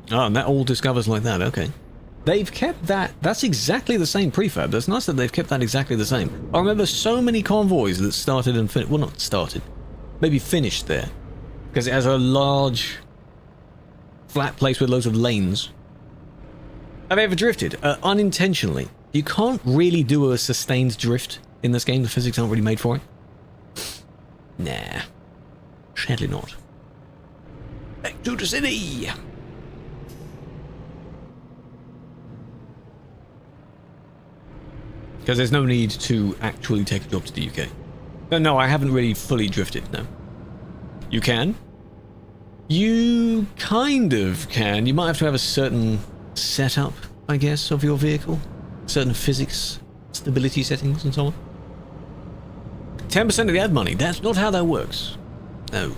Speaker 1: Oh, and that all discovers like that, okay. They've kept that, that's exactly the same prefab. That's nice that they've kept that exactly the same. I remember so many convoys that started and finished, well not started, maybe finished there. Because it has a large, flat place with loads of lanes. Have I ever drifted? Unintentionally. You can't really do a sustained drift in this game. The physics aren't really made for it. Nah. Sadly not. Back to the city! Because there's no need to actually take a job to the UK. No, I haven't really fully drifted, no. You can. You kind of can. You might have to have a certain setup, I guess, of your vehicle. Certain physics, stability settings, and so on. 10% of the ad money. That's not how that works. No.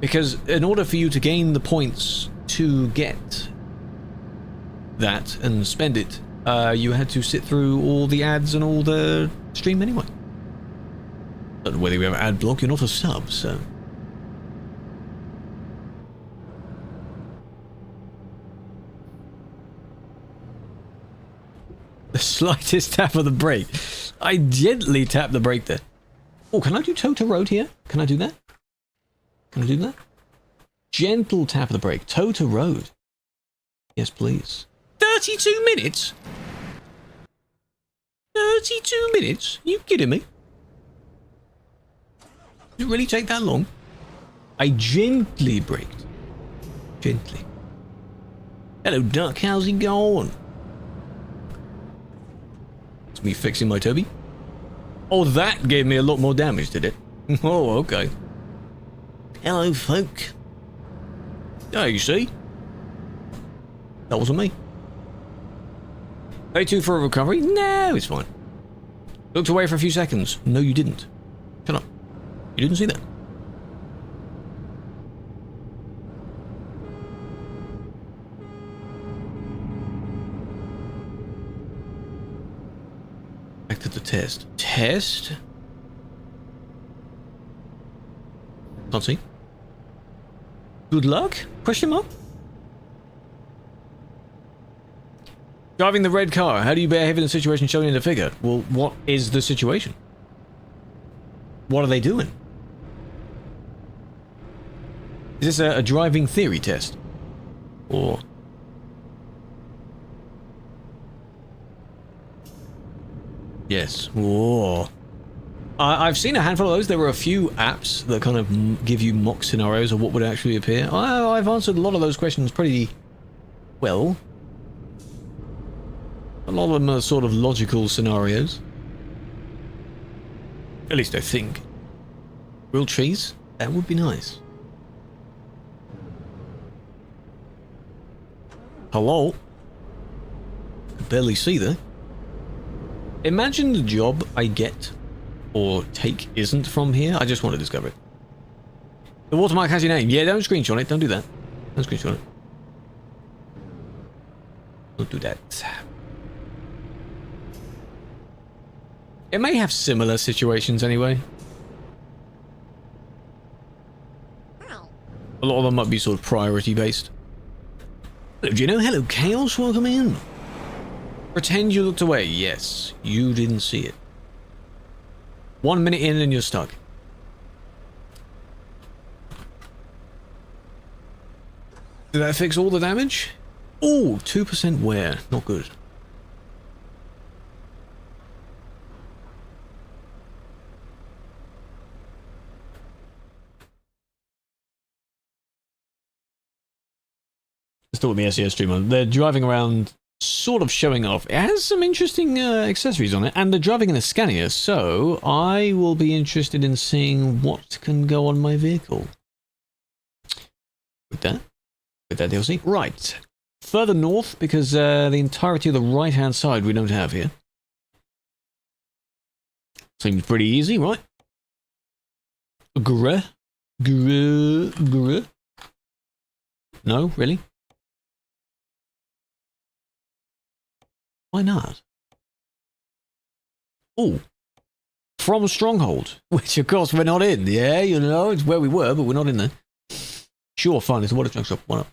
Speaker 1: Because in order for you to gain the points to get that and spend it, you had to sit through all the ads and all the stream anyway. Don't know whether you have an ad block, you're not a sub, so... The slightest tap of the brake. I gently tap the brake there. Oh, can I do toe to road here? Can I do that? Can I do that? Gentle tap of the brake. Toe to road. Yes, please. 32 minutes? 32 minutes? You kidding me? Did it really take that long? I gently braked. Gently. Hello, Duck. How's it going? It's me fixing my Toby. Oh, that gave me a lot more damage, did it? Oh, okay. Hello, folk. Oh, you see? That wasn't me. 32 for a recovery? No, it's fine. Looked away for a few seconds. No, you didn't. Shut up. You didn't see that. Back to the test. Test? Can't see. Good luck? Question mark? Driving the red car. How do you bear heavy in the situation shown in the figure? Well, what is the situation? What are they doing? Is this a driving theory test? Or... Yes. Whoa. I've seen a handful of those. There were a few apps that kind of give you mock scenarios of what would actually appear. I've answered a lot of those questions pretty well. A lot of them are sort of logical scenarios. At least I think. Grilled cheese? That would be nice. Hello? I could barely see there. Imagine the job I get or take isn't from here. I just want to discover it. The watermark has your name. Yeah, don't screenshot it. Don't do that. Don't screenshot it. Don't do that. It may have similar situations anyway. A lot of them might be sort of priority based. Hello, Gino. Hello, Chaos. Welcome in. Pretend you looked away. Yes, you didn't see it. 1 minute in and you're stuck. Did that fix all the damage? Oh, 2% wear. Not good. Still with the SES streamer. They're driving around, sort of showing off. It has some interesting accessories on it, and they're driving in a Scania, so I will be interested in seeing what can go on my vehicle. With that DLC. Right. Further north, because the entirety of the right-hand side we don't have here. Seems pretty easy, right? Grr. No, really? Why not? Oh, from Stronghold, which of course we're not in. Yeah, you know, it's where we were, but we're not in there. Sure, fine, it's a water junk shop. Why not?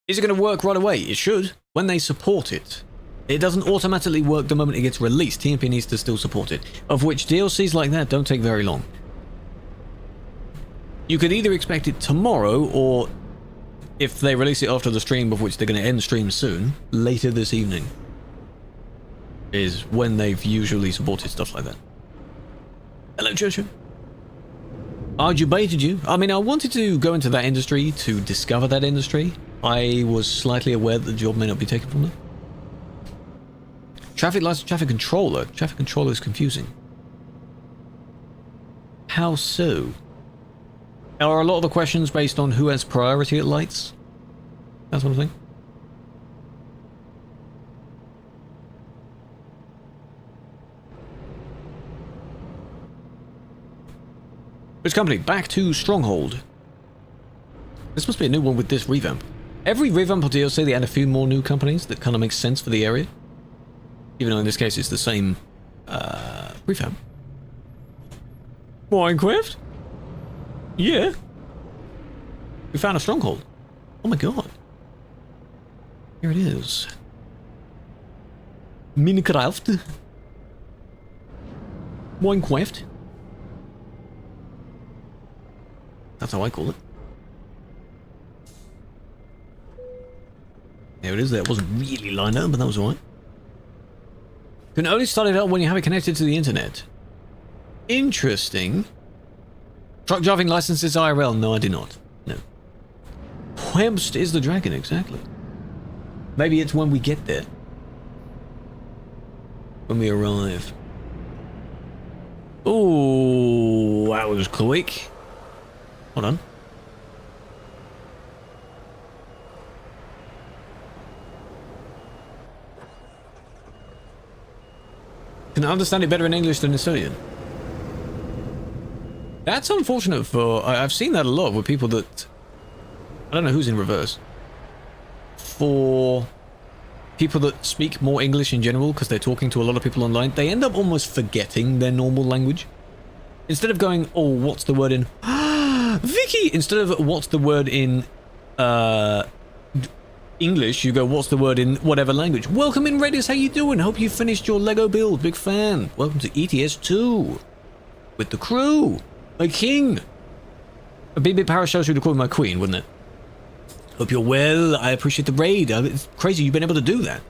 Speaker 1: Is it going to work right away? It should, when they support it. It doesn't automatically work the moment it gets released. TMP needs to still support it, of which DLCs like that don't take very long. You could either expect it tomorrow, or if they release it after the stream, of which they're going to end stream soon, later this evening is when they've usually supported stuff like that. Hello, Joshua. I debated you. I mean, I wanted to go into that industry to discover that industry. I was slightly aware that the job may not be taken from them. Traffic lights, traffic controller. Traffic controller is confusing. How so? Are a lot of the questions based on who has priority at lights? That sort of thing? Which company? Back to Stronghold. This must be a new one with this revamp. Every revamp of DLC, they add a few more new companies that kind of makes sense for the area. Even though in this case it's the same revamp. Minecraft? Yeah. We found a stronghold. Oh my god. Here it is. Minecraft. Minecraft. That's how I call it. There it is. That wasn't really lined up, but that was alright. You can only start it up when you have it connected to the internet. Interesting. Truck driving licenses IRL? No, I do not. No. Whemst is the dragon, exactly. Maybe it's when we get there. When we arrive. Oh, that was quick. Hold on. Can I understand it better in English than Estonian? That's unfortunate for... I've seen that a lot with people that... I don't know who's in reverse. For people that speak more English in general, because they're talking to a lot of people online, they end up almost forgetting their normal language. Instead of going, oh, what's the word in... Vicky! Instead of what's the word in... English, you go, what's the word in whatever language? Welcome in, Redis, how you doing? Hope you finished your Lego build. Big fan. Welcome to ETS2. With the crew. My king. A bit parashot would call me my queen, wouldn't it? Hope you're well. I appreciate the raid. It's crazy you've been able to do that.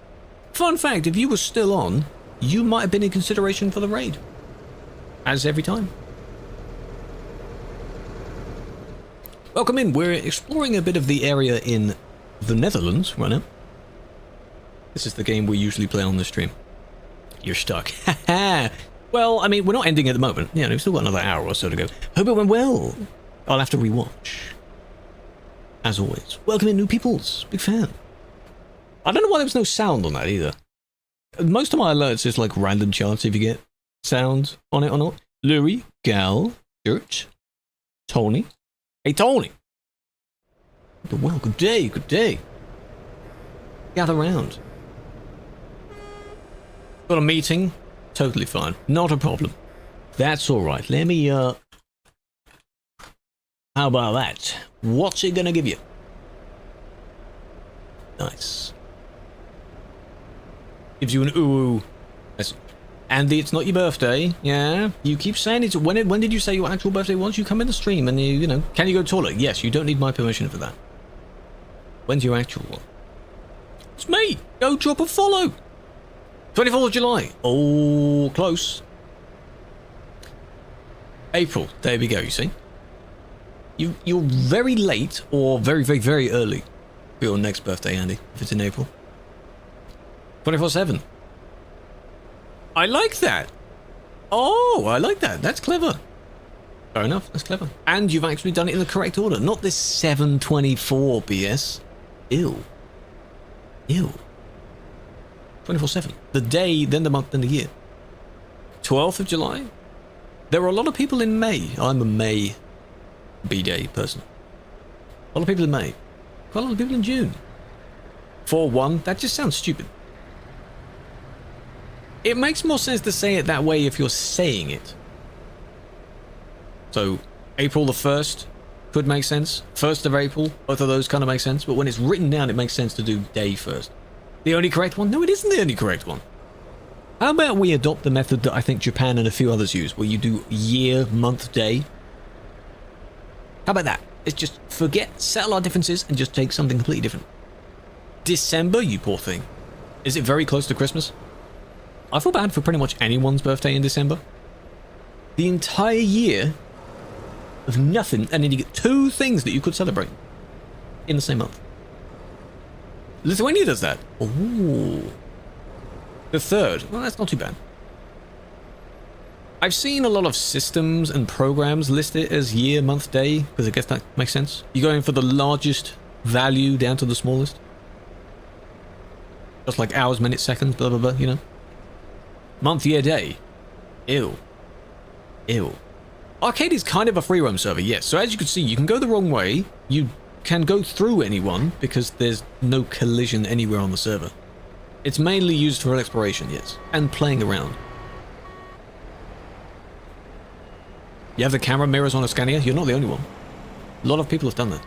Speaker 1: Fun fact, if you were still on, you might have been in consideration for the raid. as every time. Welcome in. We're exploring a bit of the area in the Netherlands right now. This is the game we usually play on the stream. You're stuck. Haha. Well, I mean, we're not ending at the moment. Yeah, we've still got another hour or so to go. Hope it went well. I'll have to rewatch. As always. Welcome in, new peoples. Big fan. I don't know why there was no sound on that either. Most of my alerts is like random chance if you get sound on it or not. Louis, Gal, Church, Tony. Hey, Tony. Well, good day, good day. Gather round. Got a meeting. Totally fine. Not a problem. That's alright. Let me, how about that? What's it gonna give you? Nice. Gives you an ooh. Andy, it's not your birthday. Yeah? You keep saying it's... When did you say your actual birthday was? You come in the stream and you know... Can you go to the toilet? Yes, you don't need my permission for that. When's your actual one? It's me! Go drop a follow! 24th of July. Oh, close. April. There we go, you see. You're very late or very, very, very early for your next birthday, Andy, if it's in April. 24/7. I like that. Oh, I like that. That's clever. Fair enough. That's clever. And you've actually done it in the correct order. Not this 7/24 BS. Ew. Ew. 24/7. The day, then the month, then the year. 12th of July. There are a lot of people in May. I'm a May B-Day person. A lot of people in May. Quite a lot of people in June. 4/1. That just sounds stupid. It makes more sense to say it that way if you're saying it. So, April the 1st could make sense. 1st of April, both of those kind of make sense. But when it's written down, it makes sense to do day first. The only correct one? No, it isn't the only correct one. How about we adopt the method that I think Japan and a few others use, where you do year, month, day? How about that? It's just forget, settle our differences, and just take something completely different. December, you poor thing. Is it very close to Christmas? I feel bad for pretty much anyone's birthday in December. The entire year of nothing, and then you get 2 things that you could celebrate in the same month. Lithuania does that. Ooh. The 3rd. Well, that's not too bad. I've seen a lot of systems and programs list it as year, month, day, because I guess that makes sense. You're going for the largest value down to the smallest. Just like hours, minutes, seconds, blah, blah, blah, you know. Month, year, day. Ew. Ew. Arcade is kind of a free roam server, yes. So as you can see, you can go the wrong way. You can go through anyone because there's no collision anywhere on the server. It's mainly used for exploration, yes. And playing around. You have the camera mirrors on a Scania? You're not the only one. A lot of people have done that.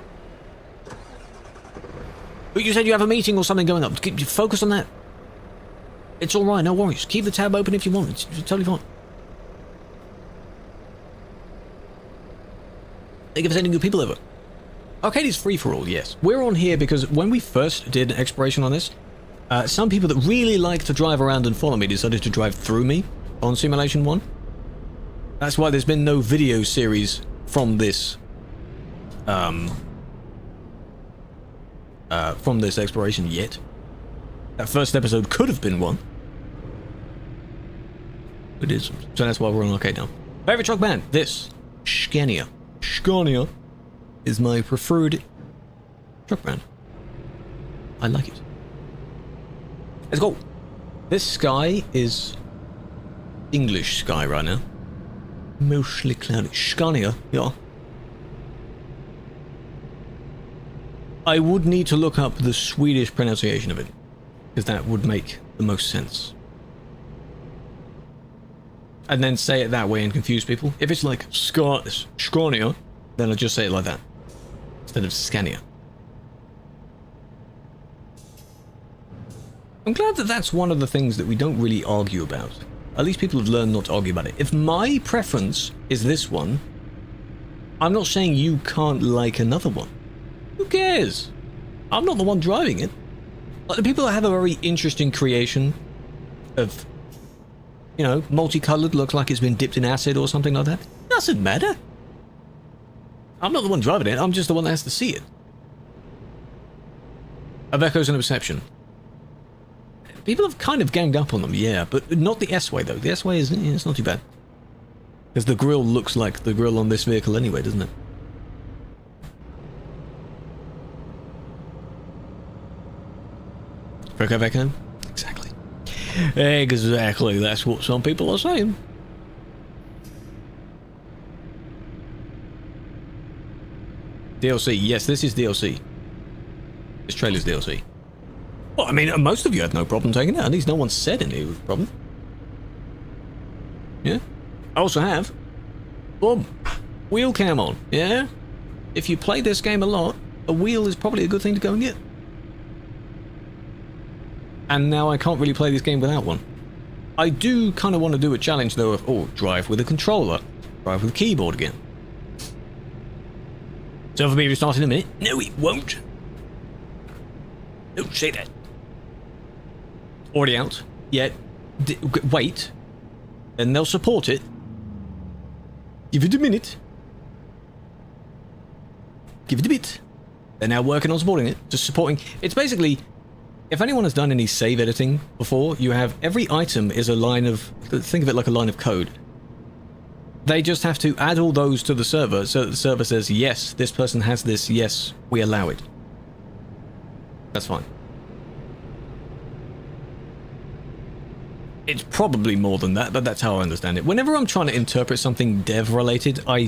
Speaker 1: But you said you have a meeting or something going up. Focus on that. It's alright, no worries. Keep the tab open if you want. It's totally fine. Think of any new people ever. Arcade is free for all, yes. We're on here because when we first did exploration on this, some people that really like to drive around and follow me decided to drive through me on Simulation 1. That's why there's been no video series from this exploration yet. That first episode could have been one. It is. So that's why we're on Arcade now. Favorite truck band? This. Scania. Scania is my preferred truck band. I like it. Let's go. This sky is English sky right now. Mostly cloudy. Scania, yeah. I would need to look up the Swedish pronunciation of it, because that would make the most sense. And then say it that way and confuse people. If it's like Scania, then I'll just say it like that, instead of Scania. I'm glad that that's one of the things that we don't really argue about. At least people have learned not to argue about it. If my preference is this one, I'm not saying you can't like another one. Who cares? I'm not the one driving it. Like, the people that have a very interesting creation of you know, multicolored, looks like it's been dipped in acid or something like that. Doesn't matter. I'm not the one driving it, I'm just the one that has to see it. Of echoes and a perception. People have kind of ganged up on them, yeah, but not the S-Way though. The S-Way is, it's not too bad. Because the grille looks like the grille on this vehicle anyway, doesn't it? Freco Echo? Exactly. Exactly, that's what some people are saying. DLC, yes, this is DLC. This trailer's DLC. Well, I mean, most of you had no problem taking it. At least no one said any problem. Yeah. I also have, boom, wheel cam on. Yeah. If you play this game a lot, a wheel is probably a good thing to go and get. And now I can't really play this game without one. I do kind of want to do a challenge though of, oh, drive with a controller, drive with a keyboard again. So for me to start in a minute. No, it won't. Don't say that. Already out. Yeah. Wait. And they'll support it. Give it a minute. Give it a bit. They're now working on supporting it. Just supporting. It's basically, if anyone has done any save editing before, you have every item is a line of, think of it like a line of code. They just have to add all those to the server so that the server says, yes, this person has this, yes, we allow it. That's fine. It's probably more than that, but that's how I understand it. Whenever I'm trying to interpret something dev-related, I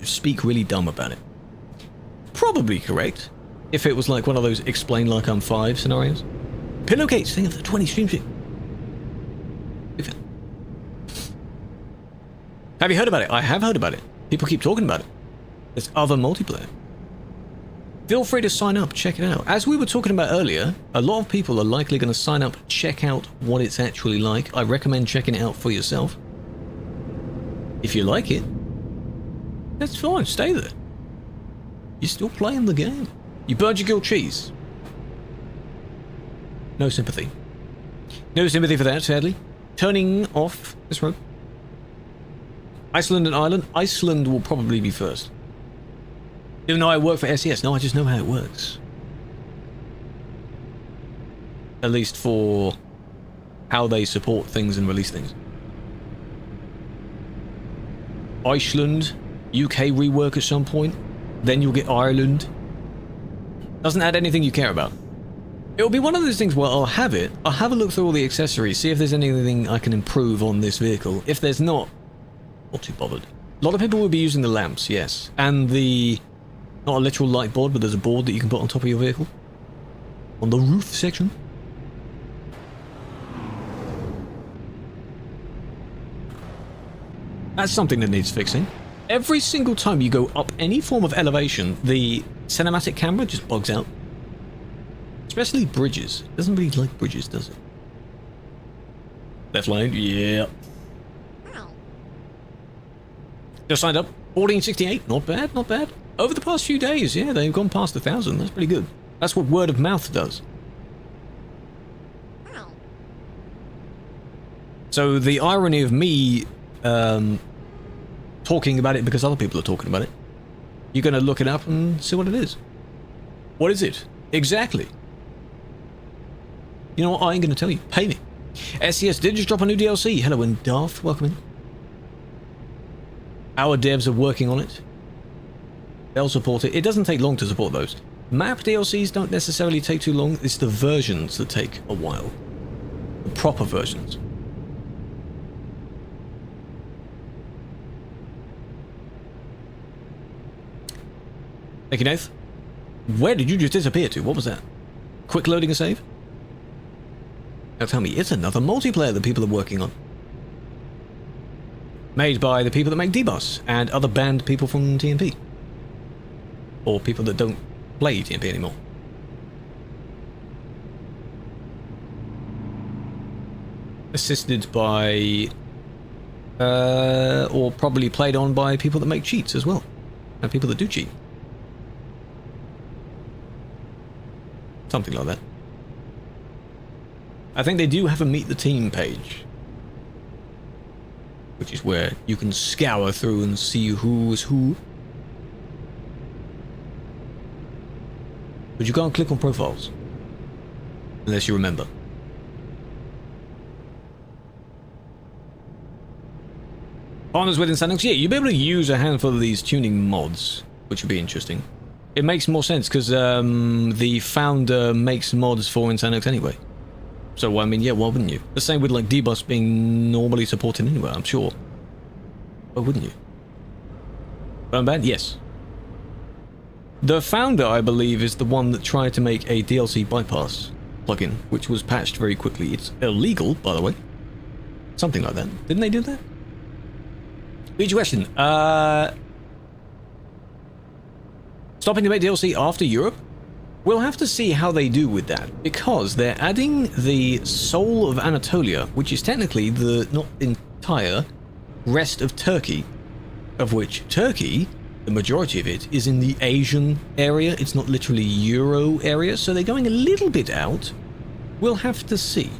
Speaker 1: speak really dumb about it. Probably correct, if it was like one of those explain like I'm 5 scenarios. Pillowcase, thing of the 20 stream shit. Have you heard about it? I have heard about it. People keep talking about it. There's other multiplayer. Feel free to sign up, check it out. As we were talking about earlier, a lot of people are likely going to sign up, check out what it's actually like. I recommend checking it out for yourself. If you like it, that's fine, stay there. You're still playing the game. You burned your grilled cheese. No sympathy. No sympathy for that, sadly. Turning off this road. Iceland and Ireland. Iceland will probably be first. Even though I work for SES, no, I just know how it works. At least for how they support things and release things. Iceland, UK rework at some point. Then you'll get Ireland. Doesn't add anything you care about. It'll be one of those things where I'll have it, I'll have a look through all the accessories, see if there's anything I can improve on this vehicle. If there's not too bothered. A lot of people will be using the lamps, yes. And the, not a literal light board, but there's a board that you can put on top of your vehicle. On the roof section. That's something that needs fixing. Every single time you go up any form of elevation, the cinematic camera just bugs out. Especially bridges. It doesn't really like bridges, does it? Left lane, yeah. Just signed up. 1468, not bad, not bad. Over the past few days, yeah, they've gone past 1,000. That's pretty good. That's what word of mouth does. So the irony of me talking about it because other people are talking about it, you're going to look it up and see what it is. What is it? Exactly. You know what? I ain't going to tell you. Pay me. SES did just drop a new DLC. Hello, and Darth, welcome in. Our devs are working on it. They'll support it. It doesn't take long to support those. Map DLCs don't necessarily take too long. It's the versions that take a while. The proper versions. Thank you, Nath. Where did you just disappear to? What was that? Quick loading a save? Now tell me, it's another multiplayer that people are working on. Made by the people that make D-Bus and other banned people from TMP. Or people that don't play TMP anymore. Assisted by... or probably played on by people that make cheats as well. And people that do cheat. Something like that. I think they do have a Meet the Team page. which is where you can scour through and see who's who. But you can't click on profiles. Unless you remember. Partners with Insanix? Yeah, you'll be able to use a handful of these tuning mods, which would be interesting. It makes more sense because the founder makes mods for Insanix anyway. So, I mean, yeah, why wouldn't you? The same with, like, debus being normally supported anyway, I'm sure. Why wouldn't you? Burn bad? Yes. The founder, I believe, is the one that tried to make a DLC bypass plugin, which was patched very quickly. It's illegal, by the way. Something like that. Didn't they do that? Each question. Stopping to make DLC after Europe? We'll have to see how they do with that, because they're adding the Soul of Anatolia, which is technically the not entire rest of Turkey, of which Turkey, the majority of it, is in the Asian area. It's not literally Euro area, so they're going a little bit out. We'll have to see.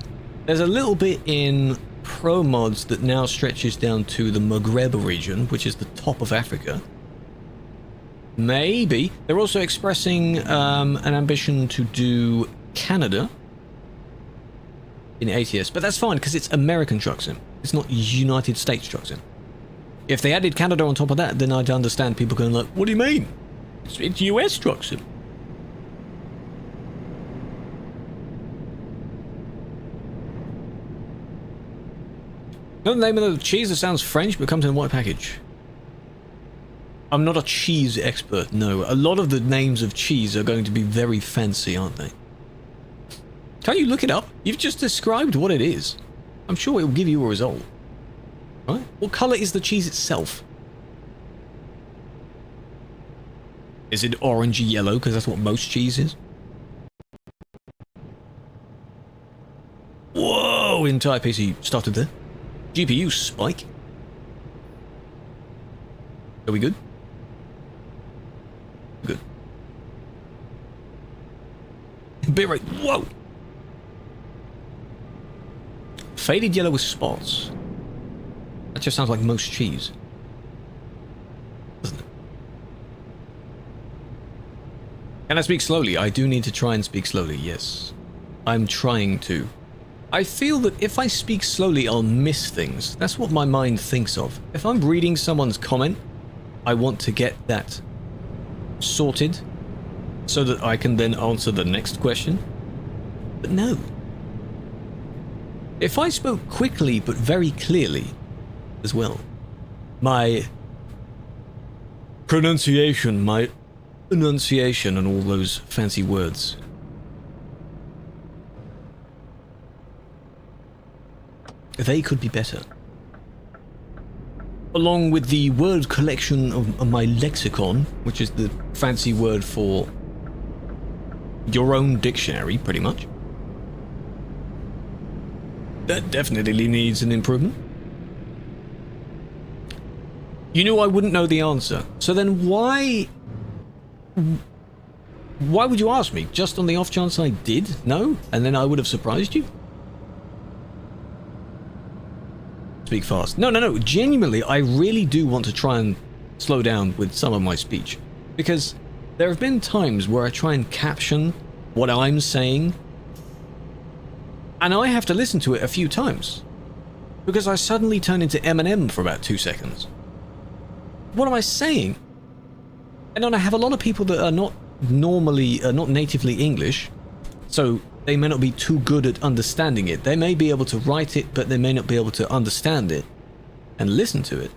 Speaker 1: There's a little bit in Pro mods that now stretches down to the Maghreb region, which is the top of Africa. Maybe. They're also expressing an ambition to do Canada in ATS, but that's fine because it's American truck sim. It's not United States truck sim. If they added Canada on top of that, then I'd understand people going like, what do you mean? It's US truck sim. Know the name of the cheese that sounds French but comes in a white package? I'm not a cheese expert, no. A lot of the names of cheese are going to be very fancy, aren't they? Can't you look it up? You've just described what it is. I'm sure it will give you a result. Right? What colour is the cheese itself? Is it orangey yellow? Because that's what most cheese is. Whoa! Entire PC started there. GPU spike. Are we good? Good. Bitrate. Whoa! Faded yellow with spots. That just sounds like most cheese. Doesn't it? Can I speak slowly? I do need to try and speak slowly, yes. I'm trying to. I feel that if I speak slowly, I'll miss things. That's what my mind thinks of. If I'm reading someone's comment, I want to get that sorted so that I can then answer the next question. But no. If I spoke quickly but very clearly as well, my pronunciation, my enunciation and all those fancy words, they could be better. Along with the word collection of my lexicon, which is the fancy word for your own dictionary, pretty much. That definitely needs an improvement. You knew I wouldn't know the answer, so then why would you ask me? Just on the off chance I did know, and then I would have surprised you? Speak fast. No. Genuinely, I really do want to try and slow down with some of my speech. Because there have been times where I try and caption what I'm saying, and I have to listen to it a few times. Because I suddenly turn into Eminem for about 2 seconds. What am I saying? And then I have a lot of people that are not natively English, so they may not be too good at understanding it. They may be able to write it, but they may not be able to understand it and listen to it.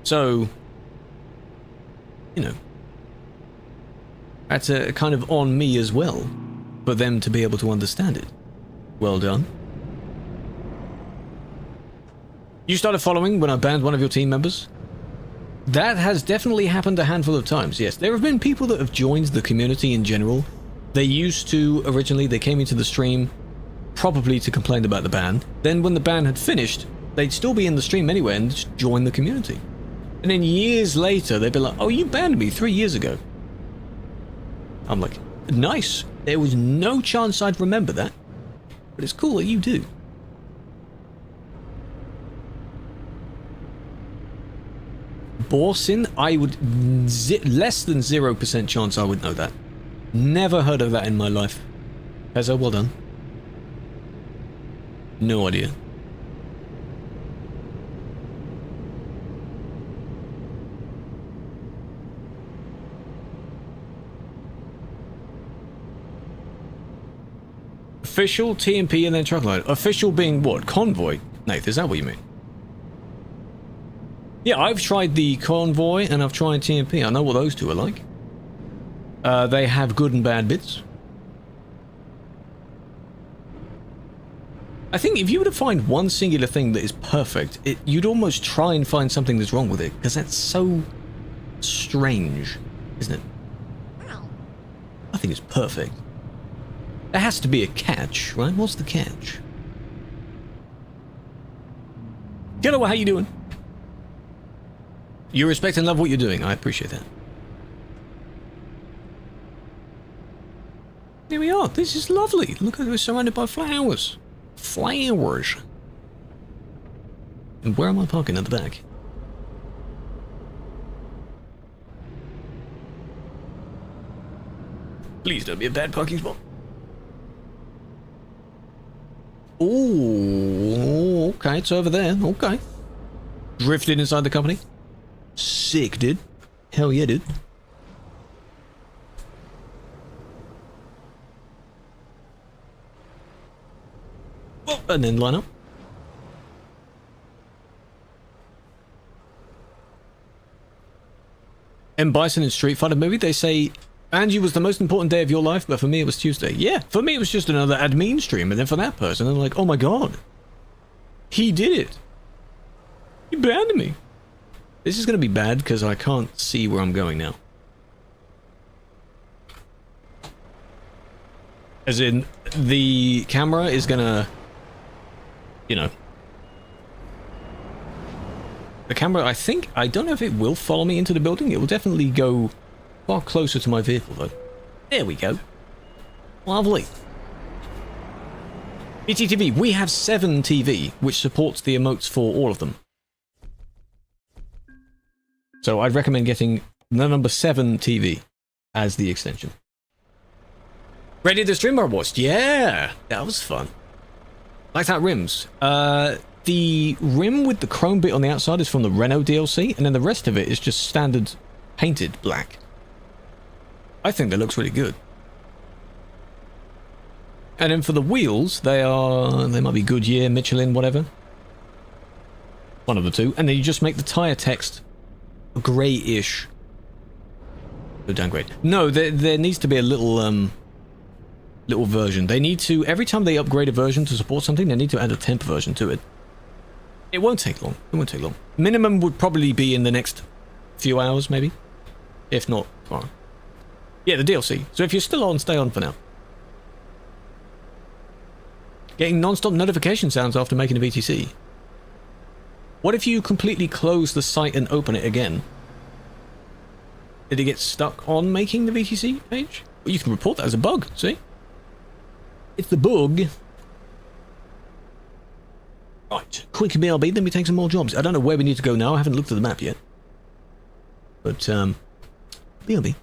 Speaker 1: So, you know, that's a kind of on me as well, for them to be able to understand it. Well done. You started following when I banned one of your team members? That has definitely happened a handful of times, yes. There have been people that have joined the community in general. They used to, originally, they came into the stream probably to complain about the ban. Then when the ban had finished, they'd still be in the stream anyway and just join the community. And then years later, they'd be like, oh, you banned me 3 years ago. I'm like, nice. There was no chance I'd remember that. But it's cool that you do. Borsin? I would... less than 0% chance I would know that. Never heard of that in my life. Pezzo, well done. No idea. Official, TMP, and then truckload. Official being what? Convoy? Nath, is that what you mean? Yeah, I've tried the Convoy and I've tried TMP. I know what those two are like. They have good and bad bits. I think if you were to find one singular thing that is perfect, you'd almost try and find something that's wrong with it, because that's so strange, isn't it? I think it's perfect. There has to be a catch, right? What's the catch? Killua, how you doing? You respect and love what you're doing. I appreciate that. Here we are. This is lovely. Look at it, we're surrounded by flowers. Flowers. And where am I parking? At the back? Please don't be a bad parking spot. Oh, okay, it's over there. Okay. Drifted inside the company. Sick, dude. Hell yeah, dude. Oh, and then line up. M. Bison in Street Fighter movie, they say Angie was the most important day of your life, but for me it was Tuesday. Yeah, for me it was just another admin stream, and then for that person, they're like, oh my god. He did it. He banned me. This is going to be bad because I can't see where I'm going now. As in, the camera is going to, you know. The camera, I don't know if it will follow me into the building. It will definitely go far closer to my vehicle, though. There we go. Lovely. BTTV, we have 7 TV, which supports the emotes for all of them. So I'd recommend getting the number 7 TV as the extension. Ready to stream I watched? Yeah! That was fun. Like that rims. The rim with the chrome bit on the outside is from the Renault DLC, and then the rest of it is just standard painted black. I think that looks really good. And then for the wheels, they might be Goodyear, Michelin, whatever. One of the two. And then you just make the tire text grey-ish. Go downgrade. No, there needs to be a little version. They need to, every time they upgrade a version to support something, they need to add a temp version to it. It won't take long. It won't take long. Minimum would probably be in the next few hours, maybe. If not tomorrow. Yeah, the DLC. So if you're still on, stay on for now. Getting non-stop notification sounds after making a VTC. What if you completely close the site and open it again? Did it get stuck on making the VTC page? Well, you can report that as a bug, see? It's the bug. Right, quick BRB, then we take some more jobs. I don't know where we need to go now, I haven't looked at the map yet. But, BRB.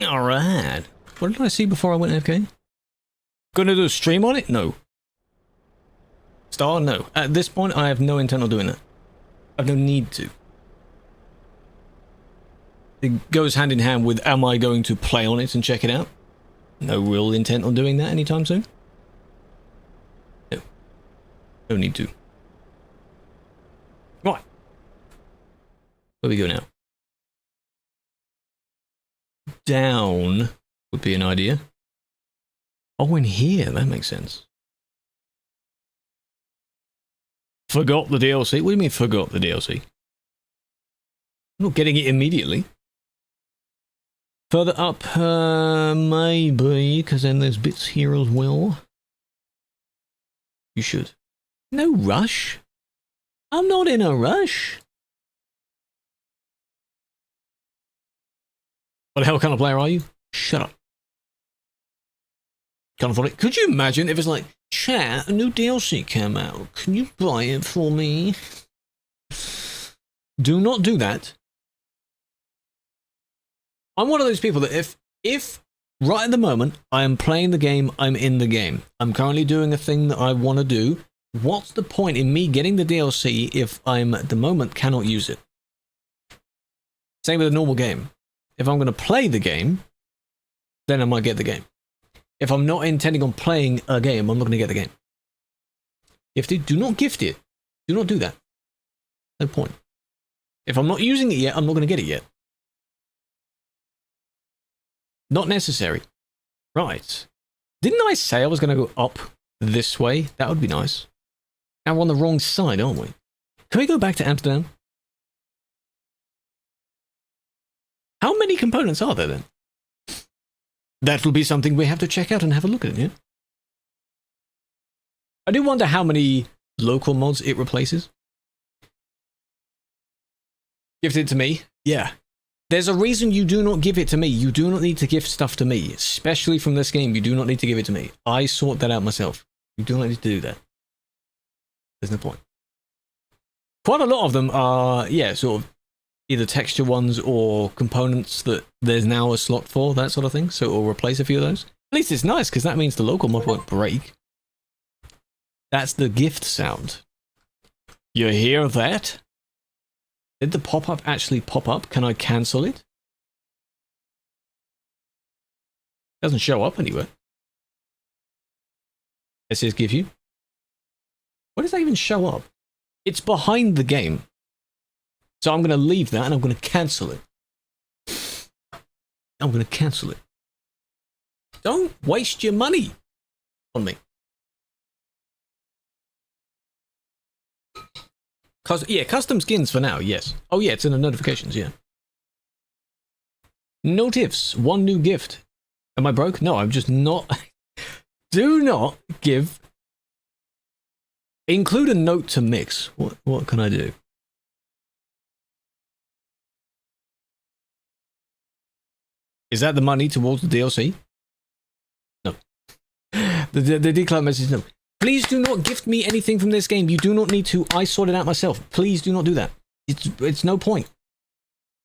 Speaker 1: Alright. What did I see before I went AFK? Gonna do a stream on it? No. Star? No. At this point, I have no intent on doing that. I have no need to. It goes hand in hand with, am I going to play on it and check it out? No real intent on doing that anytime soon. No. No need to. Right. Where we go now? Down would be an idea. Oh, in here, that makes sense. Forgot the DLC? What do you mean forgot the DLC? I'm not getting it immediately. Further up, maybe, because then there's bits here as well. You should. No rush. I'm not in a rush. What the hell kind of player are you? Shut up. Can't afford it. Could you imagine if it's like, chat, a new DLC came out. Can you buy it for me? Do not do that. I'm one of those people that if right at the moment I am playing the game, I'm in the game. I'm currently doing a thing that I want to do. What's the point in me getting the DLC if I'm at the moment cannot use it? Same with a normal game. If I'm going to play the game, then I might get the game. If I'm not intending on playing a game, I'm not going to get the game. Gifted, do not gift it. Do not do that. No point. If I'm not using it yet, I'm not going to get it yet. Not necessary. Right. Didn't I say I was going to go up this way? That would be nice. Now we're on the wrong side, aren't we? Can we go back to Amsterdam? How many components are there then? That will be something we have to check out and have a look at, yeah? I do wonder how many local mods it replaces. Gifted to me? Yeah. There's a reason you do not give it to me. You do not need to gift stuff to me. Especially from this game, you do not need to give it to me. I sort that out myself. You do not need to do that. There's no point. Quite a lot of them are, yeah, sort of either texture ones or components that there's now a slot for, that sort of thing. So it will replace a few of those. At least it's nice, because that means the local mod won't break. That's the gift sound. You hear that? Did the pop-up actually pop up? Can I cancel it? Doesn't show up anywhere. It says give you. Where does that even show up? It's behind the game. So I'm going to leave that and I'm going to cancel it. I'm going to cancel it. Don't waste your money on me. Yeah, custom skins for now, yes. Oh yeah, it's in the notifications, yeah. Notifs, one new gift. Am I broke? No, I'm just not. Do not give. Include a note to mix. What can I do? Is that the money towards the DLC? No. The decline message, no. Please do not gift me anything from this game. You do not need to. I sort it out myself. Please do not do that. It's no point.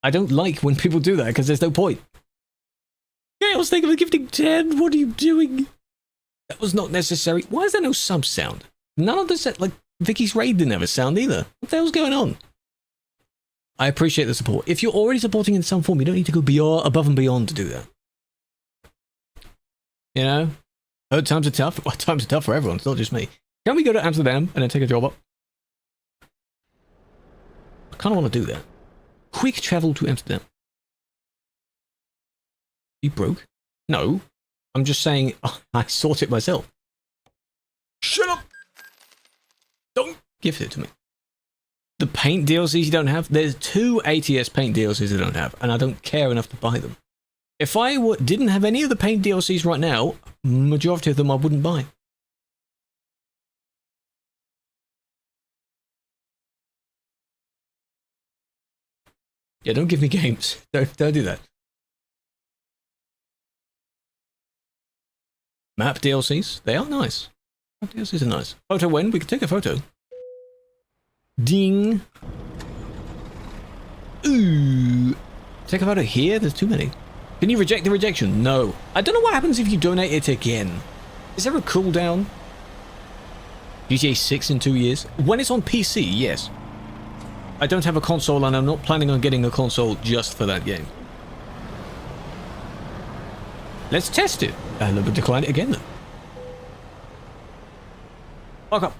Speaker 1: I don't like when people do that because there's no point. Yeah, I was thinking of gifting 10. What are you doing? That was not necessary. Why is there no sub sound? None of the like Vicky's raid didn't have a sound either. What the hell's going on? I appreciate the support. If you're already supporting in some form, you don't need to go above and beyond to do that. You know? Oh, times are tough. Well, times are tough for everyone. It's not just me. Can we go to Amsterdam and then take a job up? I kind of want to do that. Quick travel to Amsterdam. You broke? No. I'm just saying I sort it myself. Shut up! Don't gift it to me. The paint DLCs you don't have? There's 2 ATS paint DLCs I don't have, and I don't care enough to buy them. If I didn't have any of the paint DLCs right now, majority of them I wouldn't buy. Yeah, don't give me games. Don't do that. Map DLCs, they are nice. Map DLCs are nice. Photo when? We can take a photo. Ding. Ooh. Take a photo here? There's too many. Can you reject the rejection? No. I don't know what happens if you donate it again. Is there a cooldown? GTA 6 in 2 years? When it's on PC, yes. I don't have a console and I'm not planning on getting a console just for that game. Let's test it. And we'll decline it again then. Fuck up.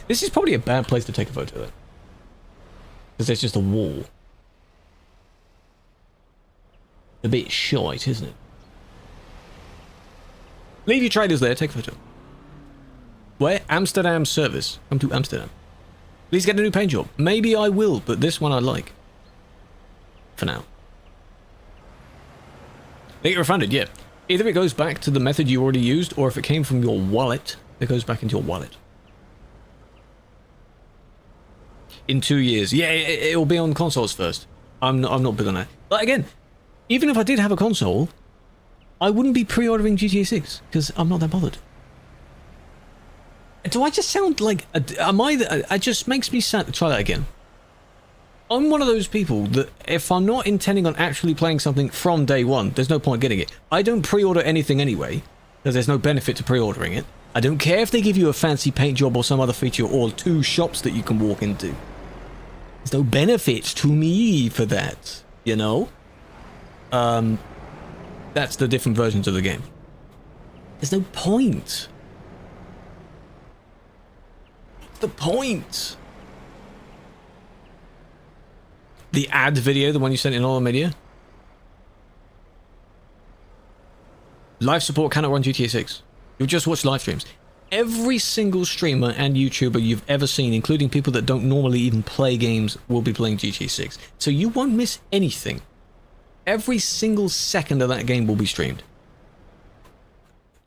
Speaker 1: This is probably a bad place to take a photo though. Because there's just a wall. A bit shite, isn't it? Leave your traders there, take a photo. Where? Amsterdam service. Come to Amsterdam. Please get a new paint job. Maybe I will, but this one I like. For now. They get refunded, yeah. Either it goes back to the method you already used, or if it came from your wallet, it goes back into your wallet. In 2 years. Yeah, it will be on consoles first. I'm not big on that. But again, even if I did have a console, I wouldn't be pre-ordering GTA 6 because I'm not that bothered. Do I just sound like it just makes me sad. Try that again. I'm one of those people that if I'm not intending on actually playing something from day one, there's no point getting it. I don't pre-order anything anyway because there's no benefit to pre-ordering it. I don't care if they give you a fancy paint job or some other feature or 2 shops that you can walk into. There's no benefits to me for that, you know? That's the different versions of the game. There's no point. What's the point? The ad video, the one you sent in all the media? Live support cannot run GTA 6. You'll just watch live streams. Every single streamer and YouTuber you've ever seen, including people that don't normally even play games, will be playing GTA 6. So you won't miss anything. Every single second of that game will be streamed.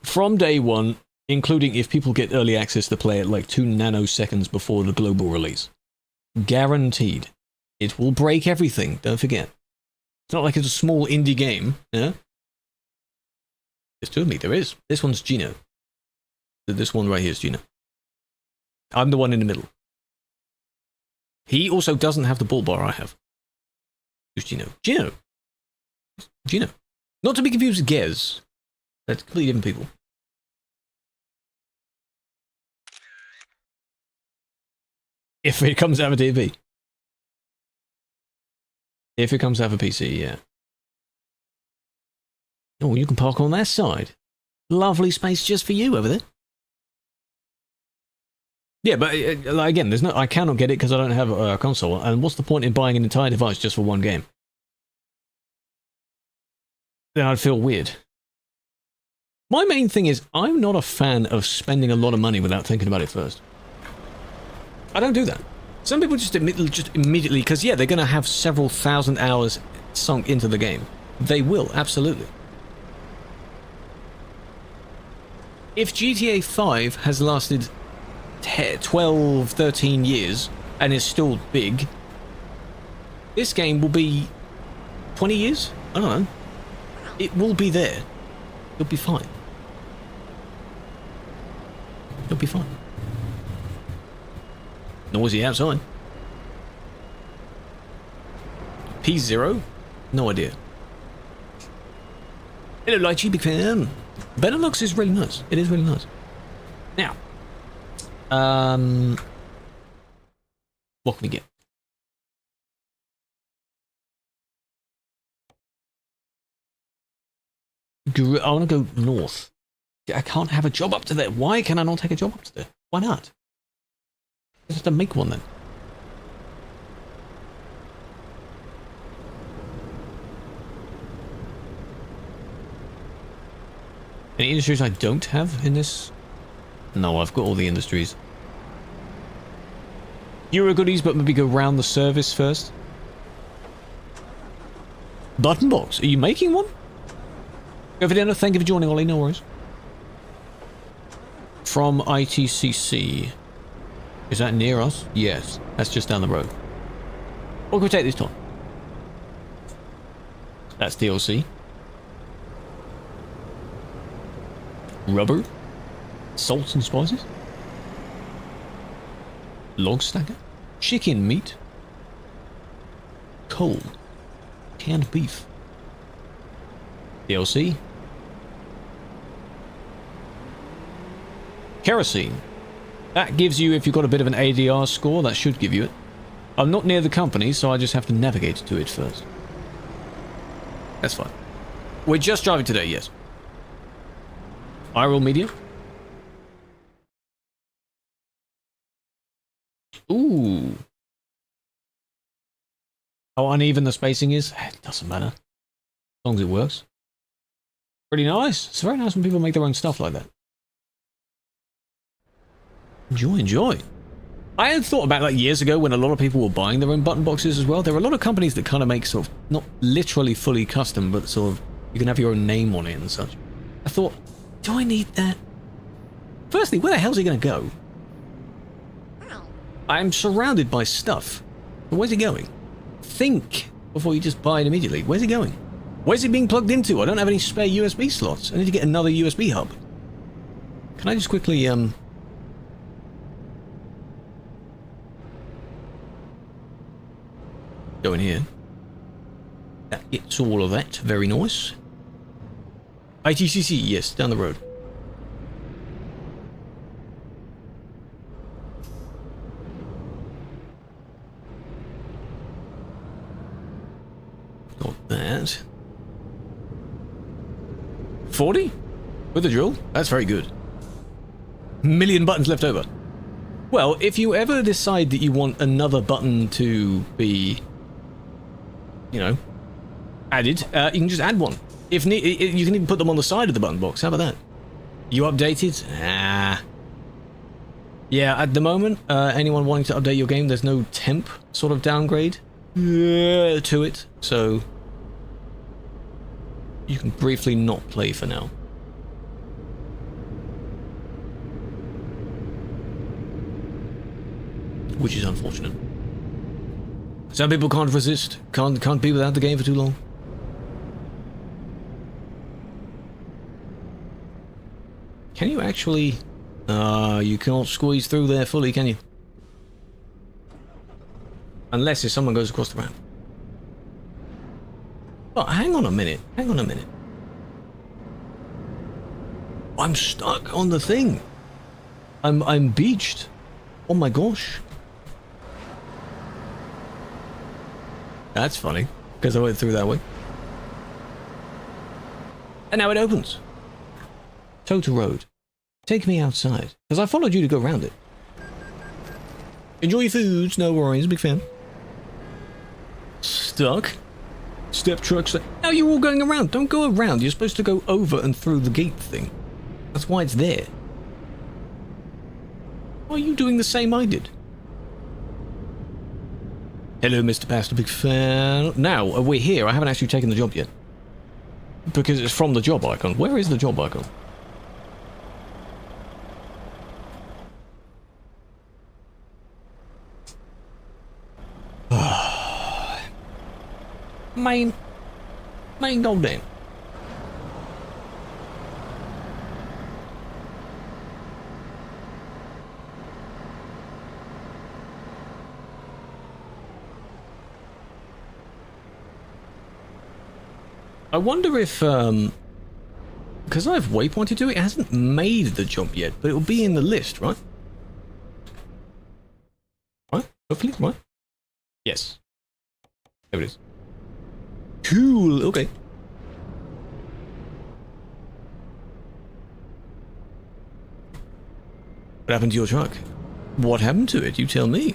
Speaker 1: From day one, including if people get early access to play it like 2 nanoseconds before the global release. Guaranteed. It will break everything, don't forget. It's not like it's a small indie game, yeah? There's 2 of me, there is. This one's Gino. This one right here is Gino. I'm the one in the middle. He also doesn't have the bull bar I have. Who's Gino? Gino! Gino. Not to be confused with Gez. That's completely different people. If it comes out of TV. If it comes out of PC, yeah. Oh, you can park on that side. Lovely space just for you over there. Yeah, but again, there's no. I cannot get it because I don't have a console. And what's the point in buying an entire device just for one game? Then I'd feel weird. My main thing is I'm not a fan of spending a lot of money without thinking about it first. I don't do that. Some people just immediately, because yeah, they're going to have several thousand hours sunk into the game. They will, absolutely. If GTA 5 has lasted 12, 13 years and is still big, this game will be 20 years? I don't know. It will be there. It'll be fine. It'll be fine. Noisy outside. P0? No idea. Hello, Lychee, big fan. BeNeLux is really nice. It is really nice. Now, what can we get? I want to go north. I can't have a job up to there. Why can I not take a job up to there? Why not? I just have to make one then. Any industries I don't have in this? No, I've got all the industries. Euro goodies, but maybe go round the service first. Button box. Are you making one? Go for dinner. Thank you for joining, Ollie. No worries. From ITCC. Is that near us? Yes. That's just down the road. What can we take this time? That's DLC. Rubber. Salts and spices. Log stacker. Chicken meat. Coal. Canned beef. DLC. Kerosene. That gives you, if you've got a bit of an ADR score, that should give you it. I'm not near the company, so I just have to navigate to it first. That's fine. We're just driving today, yes. Viral media. Ooh. How uneven the spacing is? It doesn't matter. As long as it works. Pretty nice. It's very nice when people make their own stuff like that. Enjoy, enjoy. I had thought about like years ago when a lot of people were buying their own button boxes as well. There are a lot of companies that kind of make sort of, not literally fully custom, but sort of, you can have your own name on it and such. I thought, do I need that? Firstly, where the hell's he going to go? I'm surrounded by stuff. But where's he going? Think before you just buy it immediately. Where's he going? Where's it being plugged into? I don't have any spare USB slots. I need to get another USB hub. Can I just quickly, go in here. That gets all of that. Very nice. ITCC, yes, down the road. Got that. 40? With a drill? That's very good. Million buttons left over. Well, if you ever decide that you want another button to be, you know, added, you can just add one. If you can even put them on the side of the button box. How about that? You updated? Ah. Yeah, at the moment, anyone wanting to update your game, there's no temp sort of downgrade to it, so you can briefly not play for now. Which is unfortunate. Some people can't resist, can't be without the game for too long. Can you actually... you can't squeeze through there fully, can you? Unless if someone goes across the ramp. Oh, hang on a minute. Hang on a minute. I'm stuck on the thing. I'm beached. Oh my gosh. That's funny, because I went through that way. And now it opens. Total road. Take me outside, because I followed you to go around it. Enjoy your foods, no worries, big fan. Stuck. Step trucks. Now you're all going around. Don't go around. You're supposed to go over and through the gate thing. That's why it's there. Why are you doing the same I did? Hello, Mr. Pastor, big fan. Now, we're here. I haven't actually taken the job yet. Because it's from the job icon. Where is the job icon? Main gold down. I wonder if, because I've waypointed to it, it hasn't made the jump yet, but it will be in the list, right? Right? Hopefully, right? Yes. There it is. Cool, okay. What happened to your truck? What happened to it? You tell me.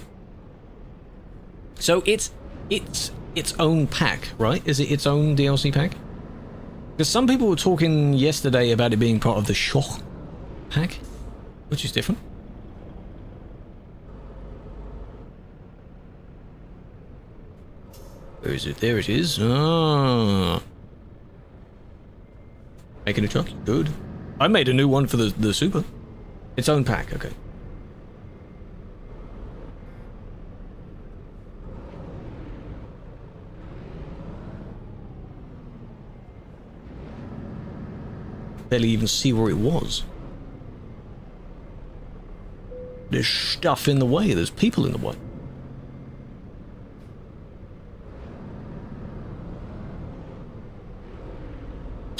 Speaker 1: So it's its own pack, right? Is it its own DLC pack? Because some people were talking yesterday about it being part of the Shoch pack, which is different. Where is it? There it is. Ah. Making a truck? Good. I made a new one for the Super. Its own pack, okay. Barely even see where it was. There's stuff in the way. There's people in the way.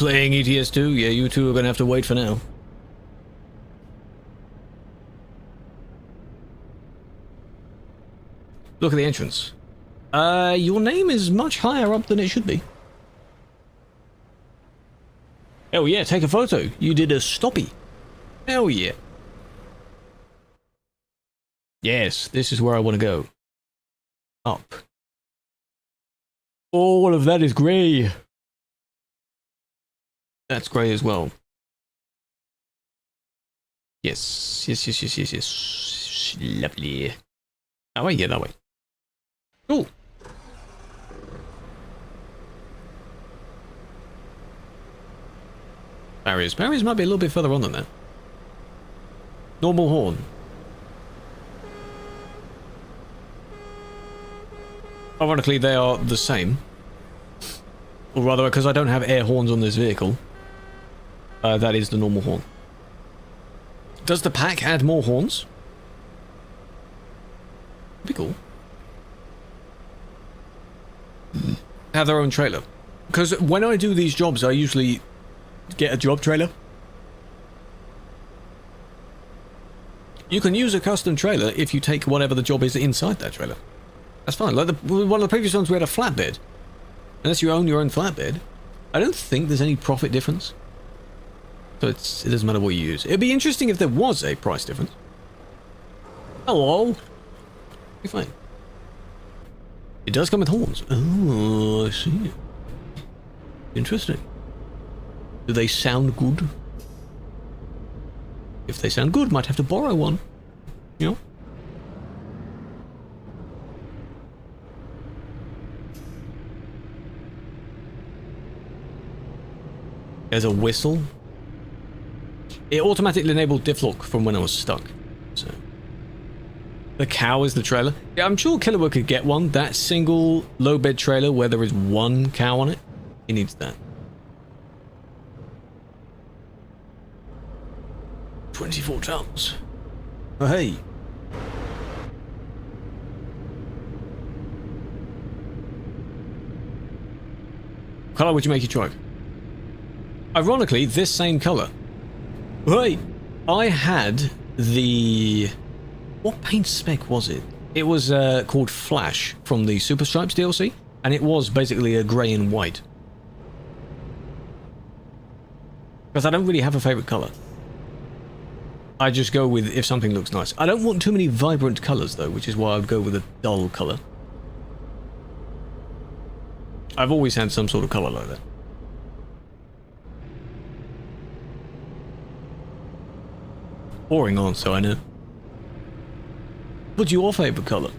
Speaker 1: Playing ETS2? Yeah, you two are gonna have to wait for now. Look at the entrance. Your name is much higher up than it should be. Hell yeah, take a photo. You did a stoppie. Hell yeah. Yes, this is where I want to go. Up. All of that is grey. That's grey as well. Yes, yes, yes, yes, yes, yes. Lovely. That way? Yeah, that way. Cool. Barriers. Barriers might be a little bit further on than that. Normal horn. Ironically, they are the same. Or rather, because I don't have air horns on this vehicle, that is the normal horn. Does the pack add more horns? That'd be cool. Have their own trailer. Because when I do these jobs, I usually get a job trailer. You can use a custom trailer if you take whatever the job is inside that trailer. That's fine. Like one of the previous ones, we had a flatbed. Unless you own your own flatbed, I don't think there's any profit difference. So it doesn't matter what you use. It'd be interesting if there was a price difference. Hello. Be fine. It does come with horns. Oh, I see. Interesting. Do they sound good? If they sound good, might have to borrow one. You know? There's a whistle. It automatically enabled diff lock from when I was stuck. So the cow is the trailer. Yeah, I'm sure Killua could get one. That single low bed trailer where there is one cow on it. He needs that. 24 tons. Oh, hey. What color would you make your truck? Ironically, this same color. Hey, I had the... What paint spec was it? It was called Flash from the Super Stripes DLC, and it was basically a grey and white. Because I don't really have a favourite colour. I just go with if something looks nice. I don't want too many vibrant colours though, which is why I would go with a dull colour. I've always had some sort of colour like that. Pouring on, so I know. What's your favourite colour?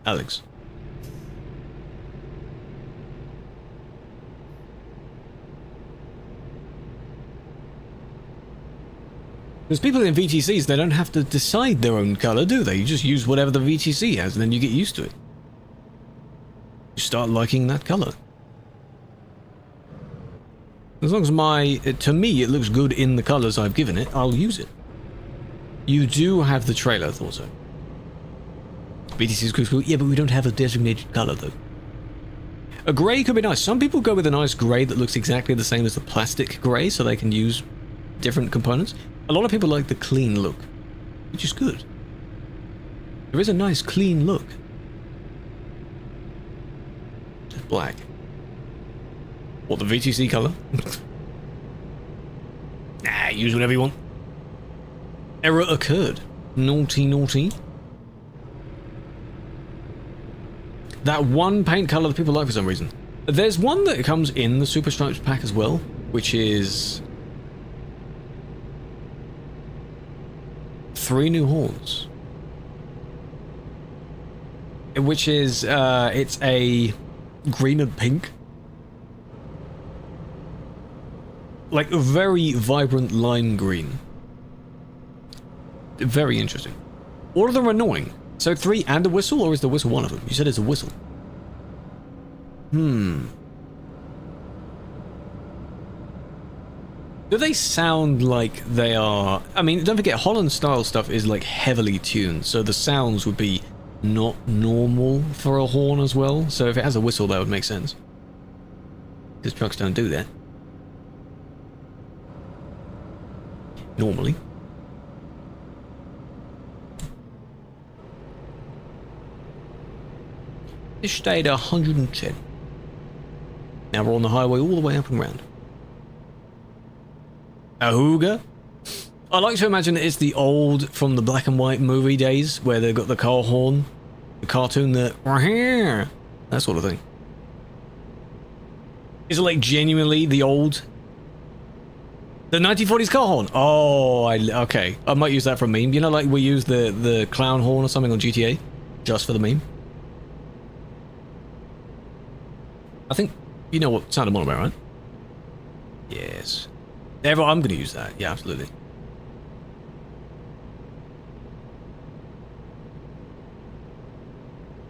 Speaker 1: Alex. Because people in VTCs, they don't have to decide their own colour, do they? You just use whatever the VTC has, and then you get used to it. You start liking that colour. As long as to me, it looks good in the colours I've given it, I'll use it. You do have the trailer, I thought so. VTC's cool. Yeah, but we don't have a designated colour, though. A grey could be nice. Some people go with a nice grey that looks exactly the same as the plastic grey, so they can use different components. A lot of people like the clean look, which is good. There is a nice clean look. Just black. What, the VTC colour? Nah, use whatever you want. Error occurred. Naughty, naughty. That one paint colour that people like for some reason. There's one that comes in the Super Stripes pack as well, which is 3 new horns. Which is, it's a green and pink. Like a very vibrant lime green. Very interesting. All of them are annoying. So 3 and a whistle, or is the whistle one of them? You said it's a whistle. Do they sound like they are... I mean, don't forget, Holland style stuff is like heavily tuned, so the sounds would be not normal for a horn as well. So if it has a whistle, that would make sense. Because trucks don't do that. normally. This stayed 110. Now we're on the highway all the way up and round. Ahooga. I like to imagine it's the old, from the black and white movie days, where they've got the car horn, the cartoon, that sort of thing. Is it like genuinely the old, the 1940s car horn? Oh, okay. I might use that for a meme. You know, like we use the clown horn or something on GTA, just for the meme. I think you know what sound I'm on about, right? Yes. I'm going to use that. Yeah, absolutely.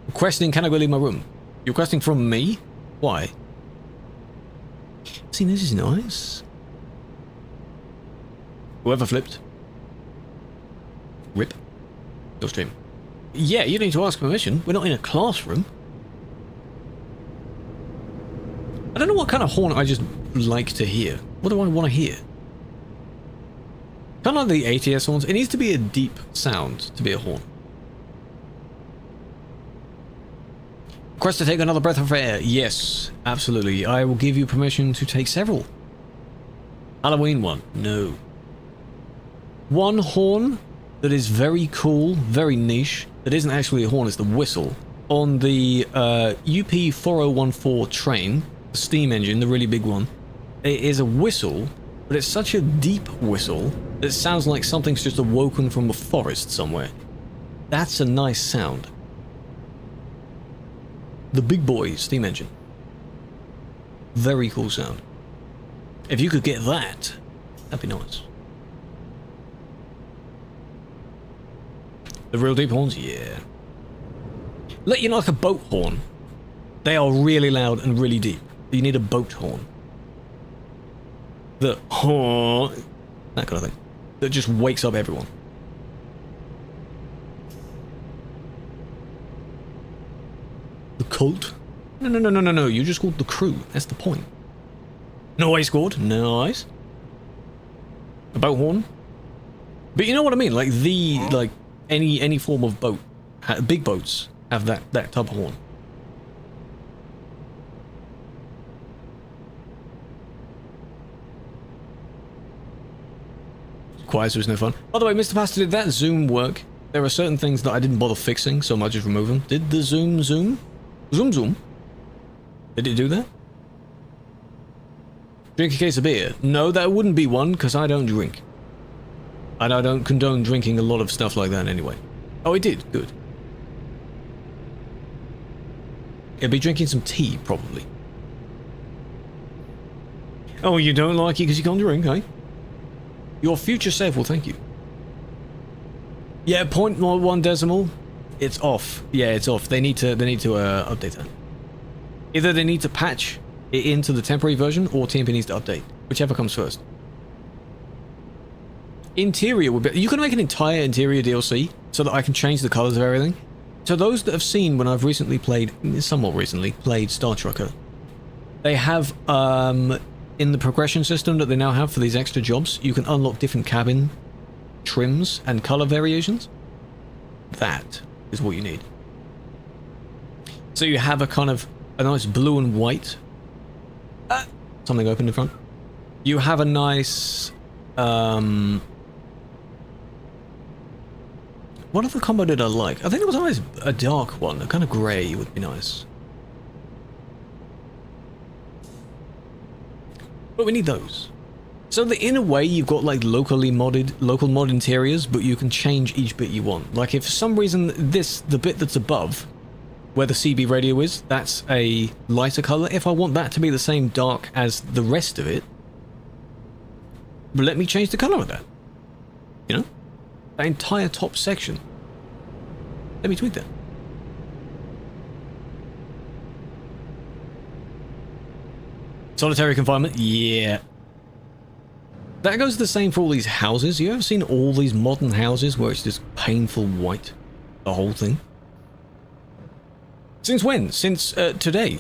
Speaker 1: Requesting, can I go leave my room? You're requesting from me? Why? See, this is nice. Whoever flipped. Rip. Your stream. Yeah, you need to ask permission. We're not in a classroom. I don't know what kind of horn I just like to hear. What do I want to hear? Kind of like the ATS horns. It needs to be a deep sound to be a horn. Request to take another breath of air. Yes, absolutely. I will give you permission to take several. Halloween one. No. One horn that is very cool, very niche, that isn't actually a horn, it's the whistle. On the UP 4014 train, the steam engine, the really big one, it is a whistle, but it's such a deep whistle that it sounds like something's just awoken from a forest somewhere. That's a nice sound. The big boy steam engine. Very cool sound. If you could get that, that'd be nice. The real deep horns? Yeah. Let you know, like a boat horn. They are really loud and really deep. You need a boat horn. The horn, that kind of thing. That just wakes up everyone. The cult? No. You just called the Krew. That's the point. No ice scored. Nice. A boat horn. But you know what I mean? Like like any form of boat. Big boats have that type of horn. Quiet so it's no fun. By the way, Mr. Pastor, did that zoom work? There are certain things that I didn't bother fixing, so I might just remove them. Did the zoom? Zoom? Did it do that? Drink a case of beer. No, that wouldn't be one, because I don't drink. And I don't condone drinking a lot of stuff like that anyway. Oh, it did. Good. It'd be drinking some tea, probably. Oh, you don't like it because you can't drink, eh? Your future self will thank you. Yeah, 0.1 decimal. It's off. Yeah, it's off. They need to update that. Either they need to patch it into the temporary version, or TMP needs to update. Whichever comes first. Interior would be... You can make an entire interior DLC so that I can change the colors of everything. So those that have seen when I've recently played, somewhat recently, played Star Trekker, they have, in the progression system that they now have for these extra jobs, you can unlock different cabin trims and color variations. That is what you need. So you have a kind of a nice blue and white. Something open in front. You have a nice... What other combo did I like? I think there was always a dark one. A kind of grey would be nice. But we need those. So that in a way you've got like local mod interiors, but you can change each bit you want. Like if for some reason the bit that's above, where the CB radio is, that's a lighter color. If I want that to be the same dark as the rest of it, let me change the color of that. You know? That entire top section. Let me tweak that. Solitary confinement? Yeah. That goes the same for all these houses. You ever seen all these modern houses where it's just painful white? The whole thing? Since when? Since today.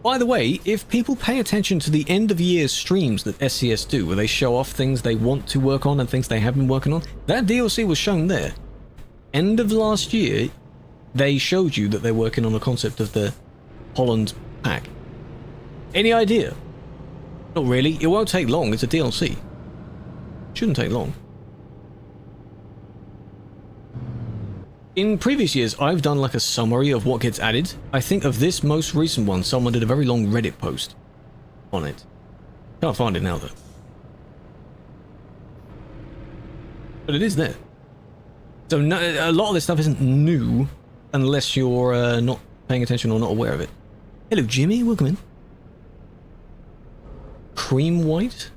Speaker 1: By the way, if people pay attention to the end of year streams that SCS do, where they show off things they want to work on and things they have been working on, that DLC was shown there. End of last year, they showed you that they're working on a concept of the Holland pack. Any idea? Not really. It won't take long. It's a DLC. Shouldn't take long. In previous years, I've done like a summary of what gets added. I think of this most recent one, someone did a very long Reddit post on it. Can't find it now though. But it is there. So no, a lot of this stuff isn't new unless you're not paying attention or not aware of it. Hello Jimmy, welcome in. Cream white?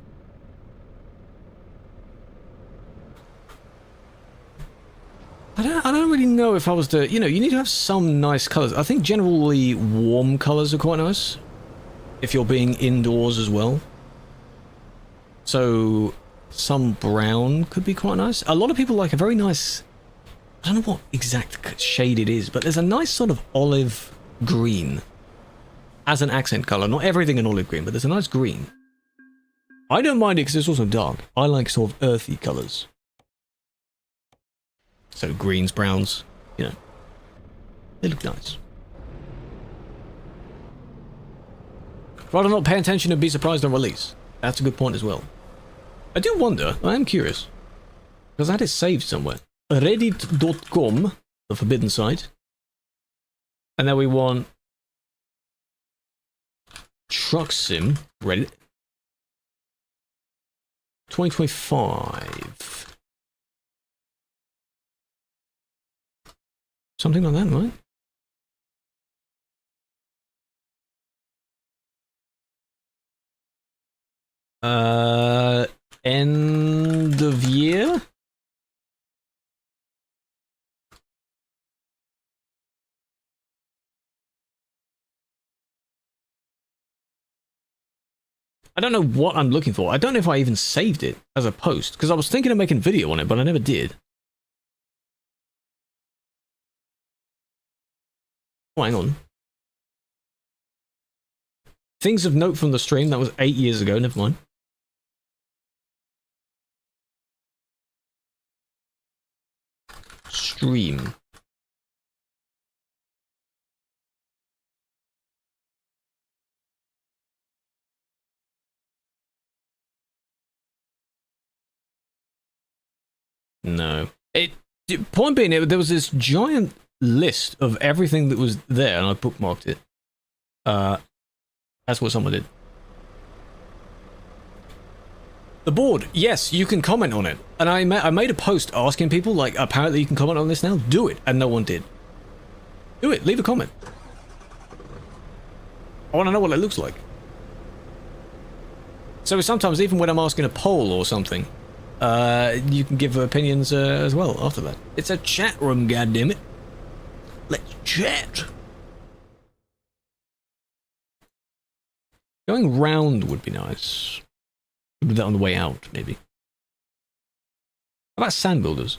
Speaker 1: I don't really know if I was to, you know, you need to have some nice colours. I think generally warm colours are quite nice. If you're being indoors as well. So, some brown could be quite nice. A lot of people like a very nice, I don't know what exact shade it is, but there's a nice sort of olive green as an accent colour. Not everything an olive green, but there's a nice green. I don't mind it because it's also dark. I like sort of earthy colours. So greens, browns, you know, they look nice. Rather not pay attention and be surprised on release. That's a good point as well. I do wonder, I am curious, because I had it saved somewhere. Reddit.com, the forbidden site. And then we want Truck Sim, Reddit. 2025. Something like that, right? End of year? I don't know what I'm looking for. I don't know if I even saved it as a post, because I was thinking of making a video on it, but I never did. Oh, hang on. Things of note from the stream, that was 8 years ago, never mind. Stream. No. Point being, there was this giant list of everything that was there, and I bookmarked it. That's what someone did. The board, yes, you can comment on it. And I made a post asking people, like, apparently you can comment on this now. Do it. And no one did. Do it. Leave a comment. I want to know what it looks like. So sometimes, even when I'm asking a poll or something, you can give opinions as well after that. It's a chat room, goddammit. Let's chat. Going round would be nice. Do that on the way out, maybe. How about sand builders?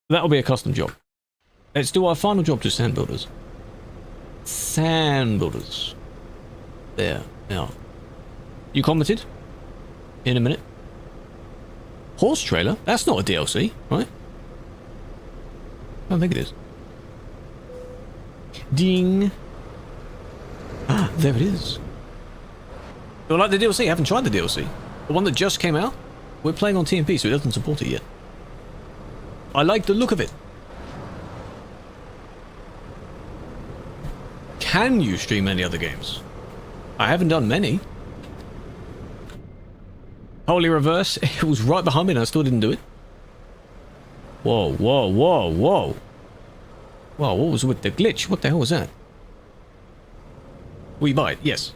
Speaker 1: That'll be a custom job. Let's do our final job to sand builders. Sand builders. There. Now. You commented? In a minute. Horse trailer? That's not a DLC, right? I don't think it is. Ding. Ah, there it is. Do I like the DLC? I haven't tried the DLC. The one that just came out? We're playing on TMP, so it doesn't support it yet. I like the look of it. Can you stream any other games? I haven't done many. Holy reverse. It was right behind me and I still didn't do it. Whoa, whoa, whoa, whoa. Whoa, what was with the glitch? What the hell was that? We buy it, yes.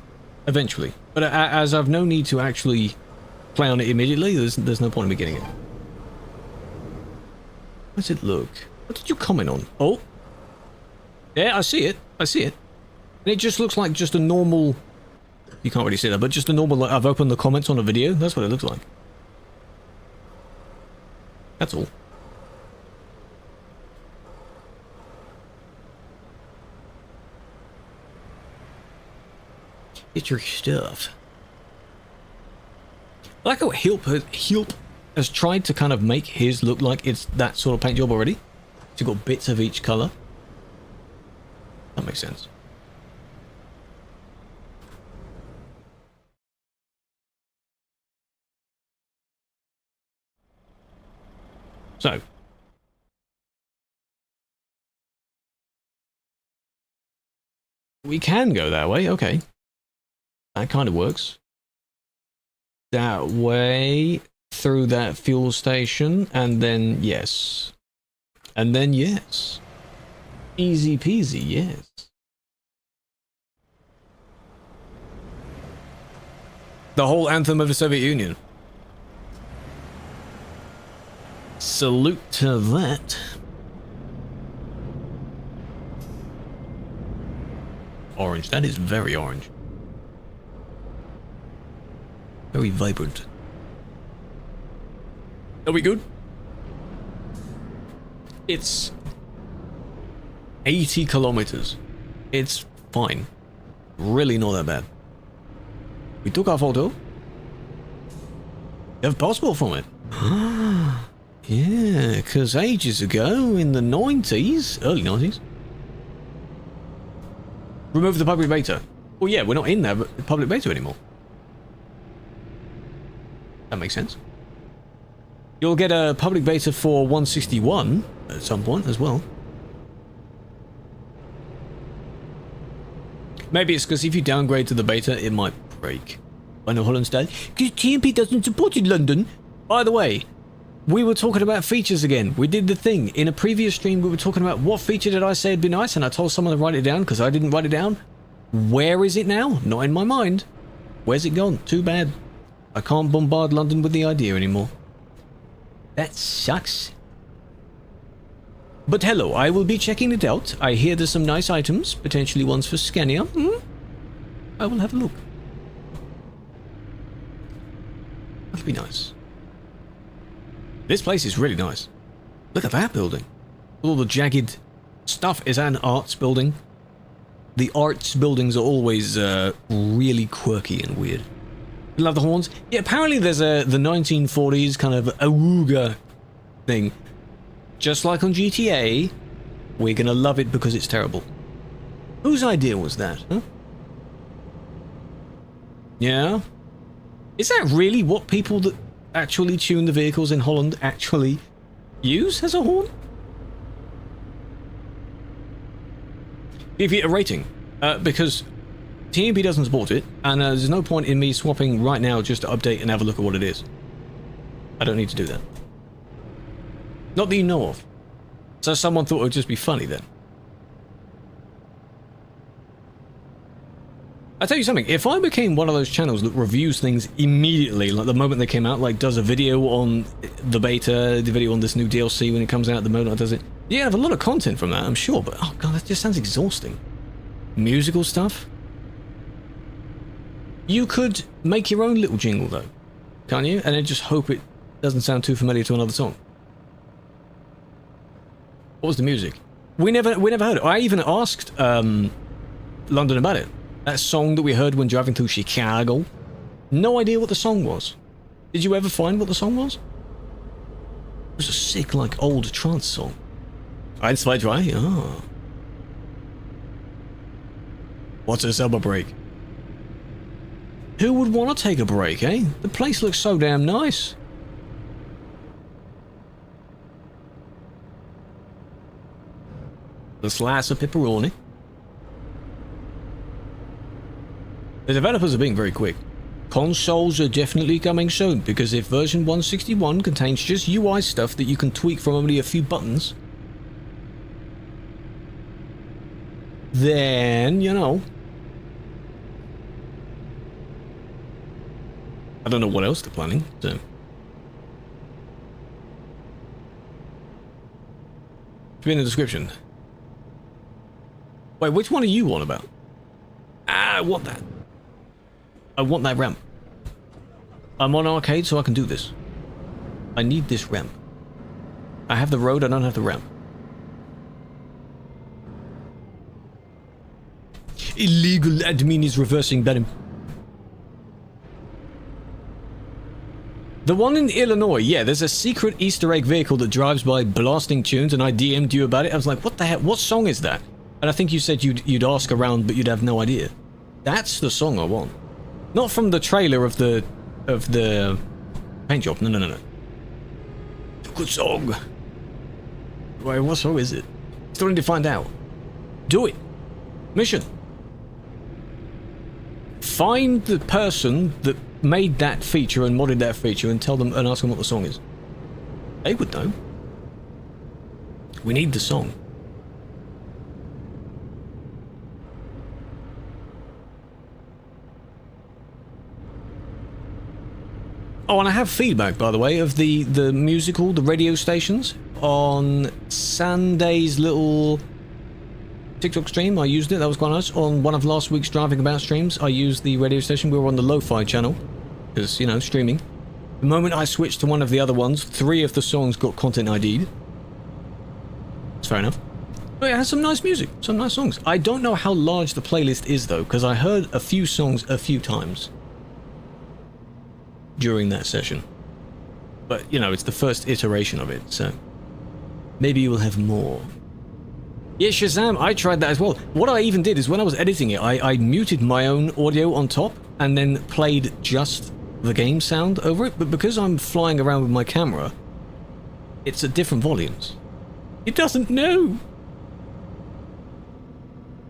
Speaker 1: Eventually. But as I've no need to actually play on it immediately, there's no point in me getting it. How does it look? What did you comment on? Oh. Yeah, I see it. I see it. And it just looks like just a normal... You can't really see that, but just a normal... Like, I've opened the comments on a video. That's what it looks like. That's all. Get your stuff. I like how Hilp has tried to kind of make his look like it's that sort of paint job already. So you've got bits of each color. That makes sense. So. We can go that way, okay. That kind of works. That way, through that fuel station, and then yes. And then yes. Easy peasy, yes. The whole anthem of the Soviet Union. Salute to that. Orange, that is very orange. Very vibrant. Are we good? It's 80 kilometers. It's fine. Really not that bad. We took our photo. You have a passport from it. Yeah, because ages ago in the 90s, early 90s. Remove the public beta. Well, yeah, we're not in that public beta anymore. That makes sense. You'll get a public beta for 161 at some point as well. Maybe it's because if you downgrade to the beta, it might break. I know Holland style. Because TMP doesn't support in London. By the way, we were talking about features again. We did the thing. In a previous stream, we were talking about what feature did I say would be nice, and I told someone to write it down because I didn't write it down. Where is it now? Not in my mind. Where's it gone? Too bad. I can't bombard London with the idea anymore. That sucks. But hello, I will be checking it out. I hear there's some nice items, potentially ones for Scania. I will have a look. That'll be nice. This place is really nice. Look at that building. All the jagged stuff is an arts building. The arts buildings are always really quirky and weird. Love the horns. Yeah, apparently there's the 1940s kind of awooga thing. Just like on GTA, we're gonna love it because it's terrible. Whose idea was that, huh? Yeah? Is that really what people that actually tune the vehicles in Holland actually use as a horn? Give it a rating, because TMP doesn't support it, and there's no point in me swapping right now just to update and have a look at what it is. I don't need to do that. Not that you know of. So someone thought it would just be funny then. I'll tell you something, if I became one of those channels that reviews things immediately, like the moment they came out, like does a video on the beta, the video on this new DLC when it comes out, the moment it does it, yeah, I have a lot of content from that, I'm sure, but oh god, that just sounds exhausting. Musical stuff? You could make your own little jingle though, can't you? And then just hope it doesn't sound too familiar to another song. What was the music? We never heard it. I even asked London about it. That song that we heard when driving through Chicago. No idea what the song was. Did you ever find what the song was? It was a sick, like, old trance song. 1, 2, 3. Oh. What's a summer break? Who would want to take a break, eh? The place looks so damn nice. The slice of pepperoni. The developers are being very quick. Consoles are definitely coming soon, because if version 161 contains just UI stuff that you can tweak from only a few buttons, then, you know, I don't know what else they're planning, so. It's been in the description. Wait, which one are you on about? I want that. I want that ramp. I'm on arcade so I can do this. I need this ramp. I have the road, I don't have the ramp. Illegal admin is reversing Benim. The one in Illinois, yeah, there's a secret Easter egg vehicle that drives by blasting tunes, and I DM'd you about it. I was like, what the heck? What song is that? And I think you said you'd ask around, but you'd have no idea. That's the song I want. Not from the trailer of the paint job. No. Good song. Wait, what song is it? Still need to find out. Do it. Mission. Find the person that made that feature and modded that feature and tell them and ask them what the song is. They would know. We need the song. Oh, and I have feedback, by the way, of the musical, the radio stations. On Sunday's little TikTok stream, I used it. That was quite nice. On one of last week's Driving About streams, I used the radio station. We were on the lo-fi channel, because, you know, streaming. The moment I switched to one of the other ones, 3 of the songs got content ID'd. It's fair enough. But it has some nice music, some nice songs. I don't know how large the playlist is, though, because I heard a few songs a few times during that session. But, you know, it's the first iteration of it, so maybe you will have more. Yeah, Shazam, I tried that as well. What I even did is when I was editing it, I muted my own audio on top and then played just the game sound over it, but because I'm flying around with my camera, it's at different volumes. It doesn't know!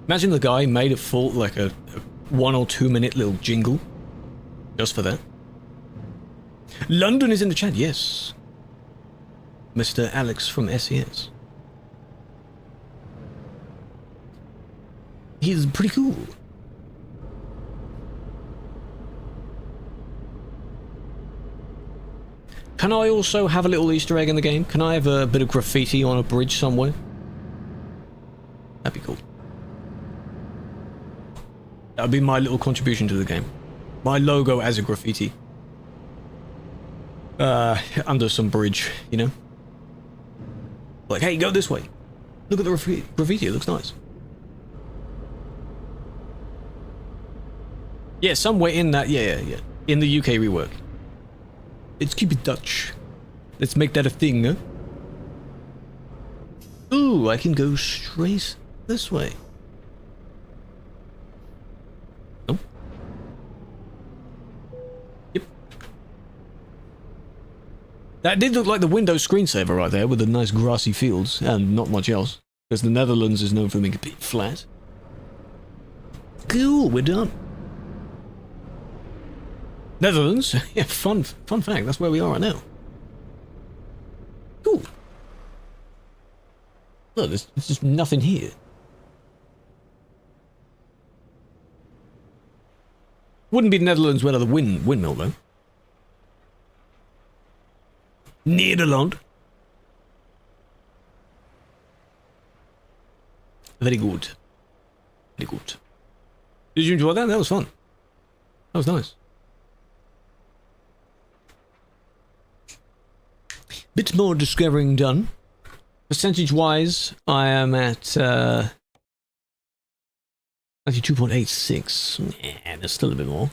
Speaker 1: Imagine the guy made a full, like a 1 or 2 minute little jingle just for that. London is in the chat, yes. Mr. Alex from SES. He's pretty cool. Can I also have a little Easter egg in the game? Can I have a bit of graffiti on a bridge somewhere? That'd be cool. That would be my little contribution to the game. My logo as a graffiti. Under some bridge, you know? Like, hey, go this way. Look at the graffiti, it looks nice. Yeah, somewhere in that, yeah. In the UK rework. Let's keep it Dutch. Let's make that a thing, huh? Ooh, I can go straight this way. Oh. Yep. That did look like the Windows screensaver right there with the nice grassy fields and not much else. Because the Netherlands is known for being a bit flat. Cool, we're done. Netherlands? Yeah, fun fact, that's where we are right now. Cool. Look, there's just nothing here. Wouldn't be the Netherlands without the windmill, though. Nederland. Very good. Very good. Did you enjoy that? That was fun. That was nice. Bit more discovering done. Percentage-wise, I am at 92.86. Yeah, there's still a bit more.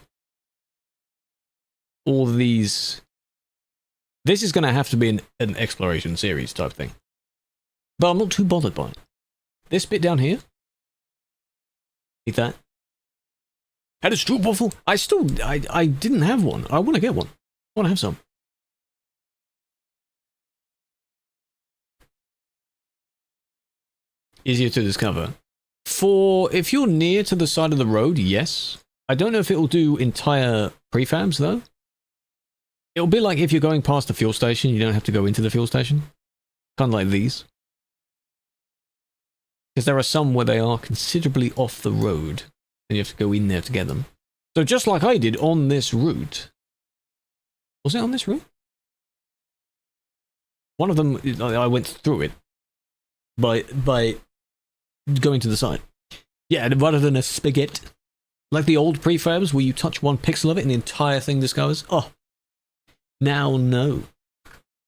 Speaker 1: All of these... This is going to have to be an exploration series type thing. But I'm not too bothered by it. This bit down here. Eat that. Had a stroopwafel. I didn't have one. I want to get one. I want to have some. Easier to discover. If you're near to the side of the road, yes. I don't know if it will do entire prefabs, though. It'll be like if you're going past the fuel station, you don't have to go into the fuel station. Kind of like these. Because there are some where they are considerably off the road, and you have to go in there to get them. So just like I did on this route. Was it on this route? One of them, I went through it. By going to the side. Yeah, rather than a spaghetti. Like the old prefabs where you touch one pixel of it and the entire thing discovers. Oh. Now no.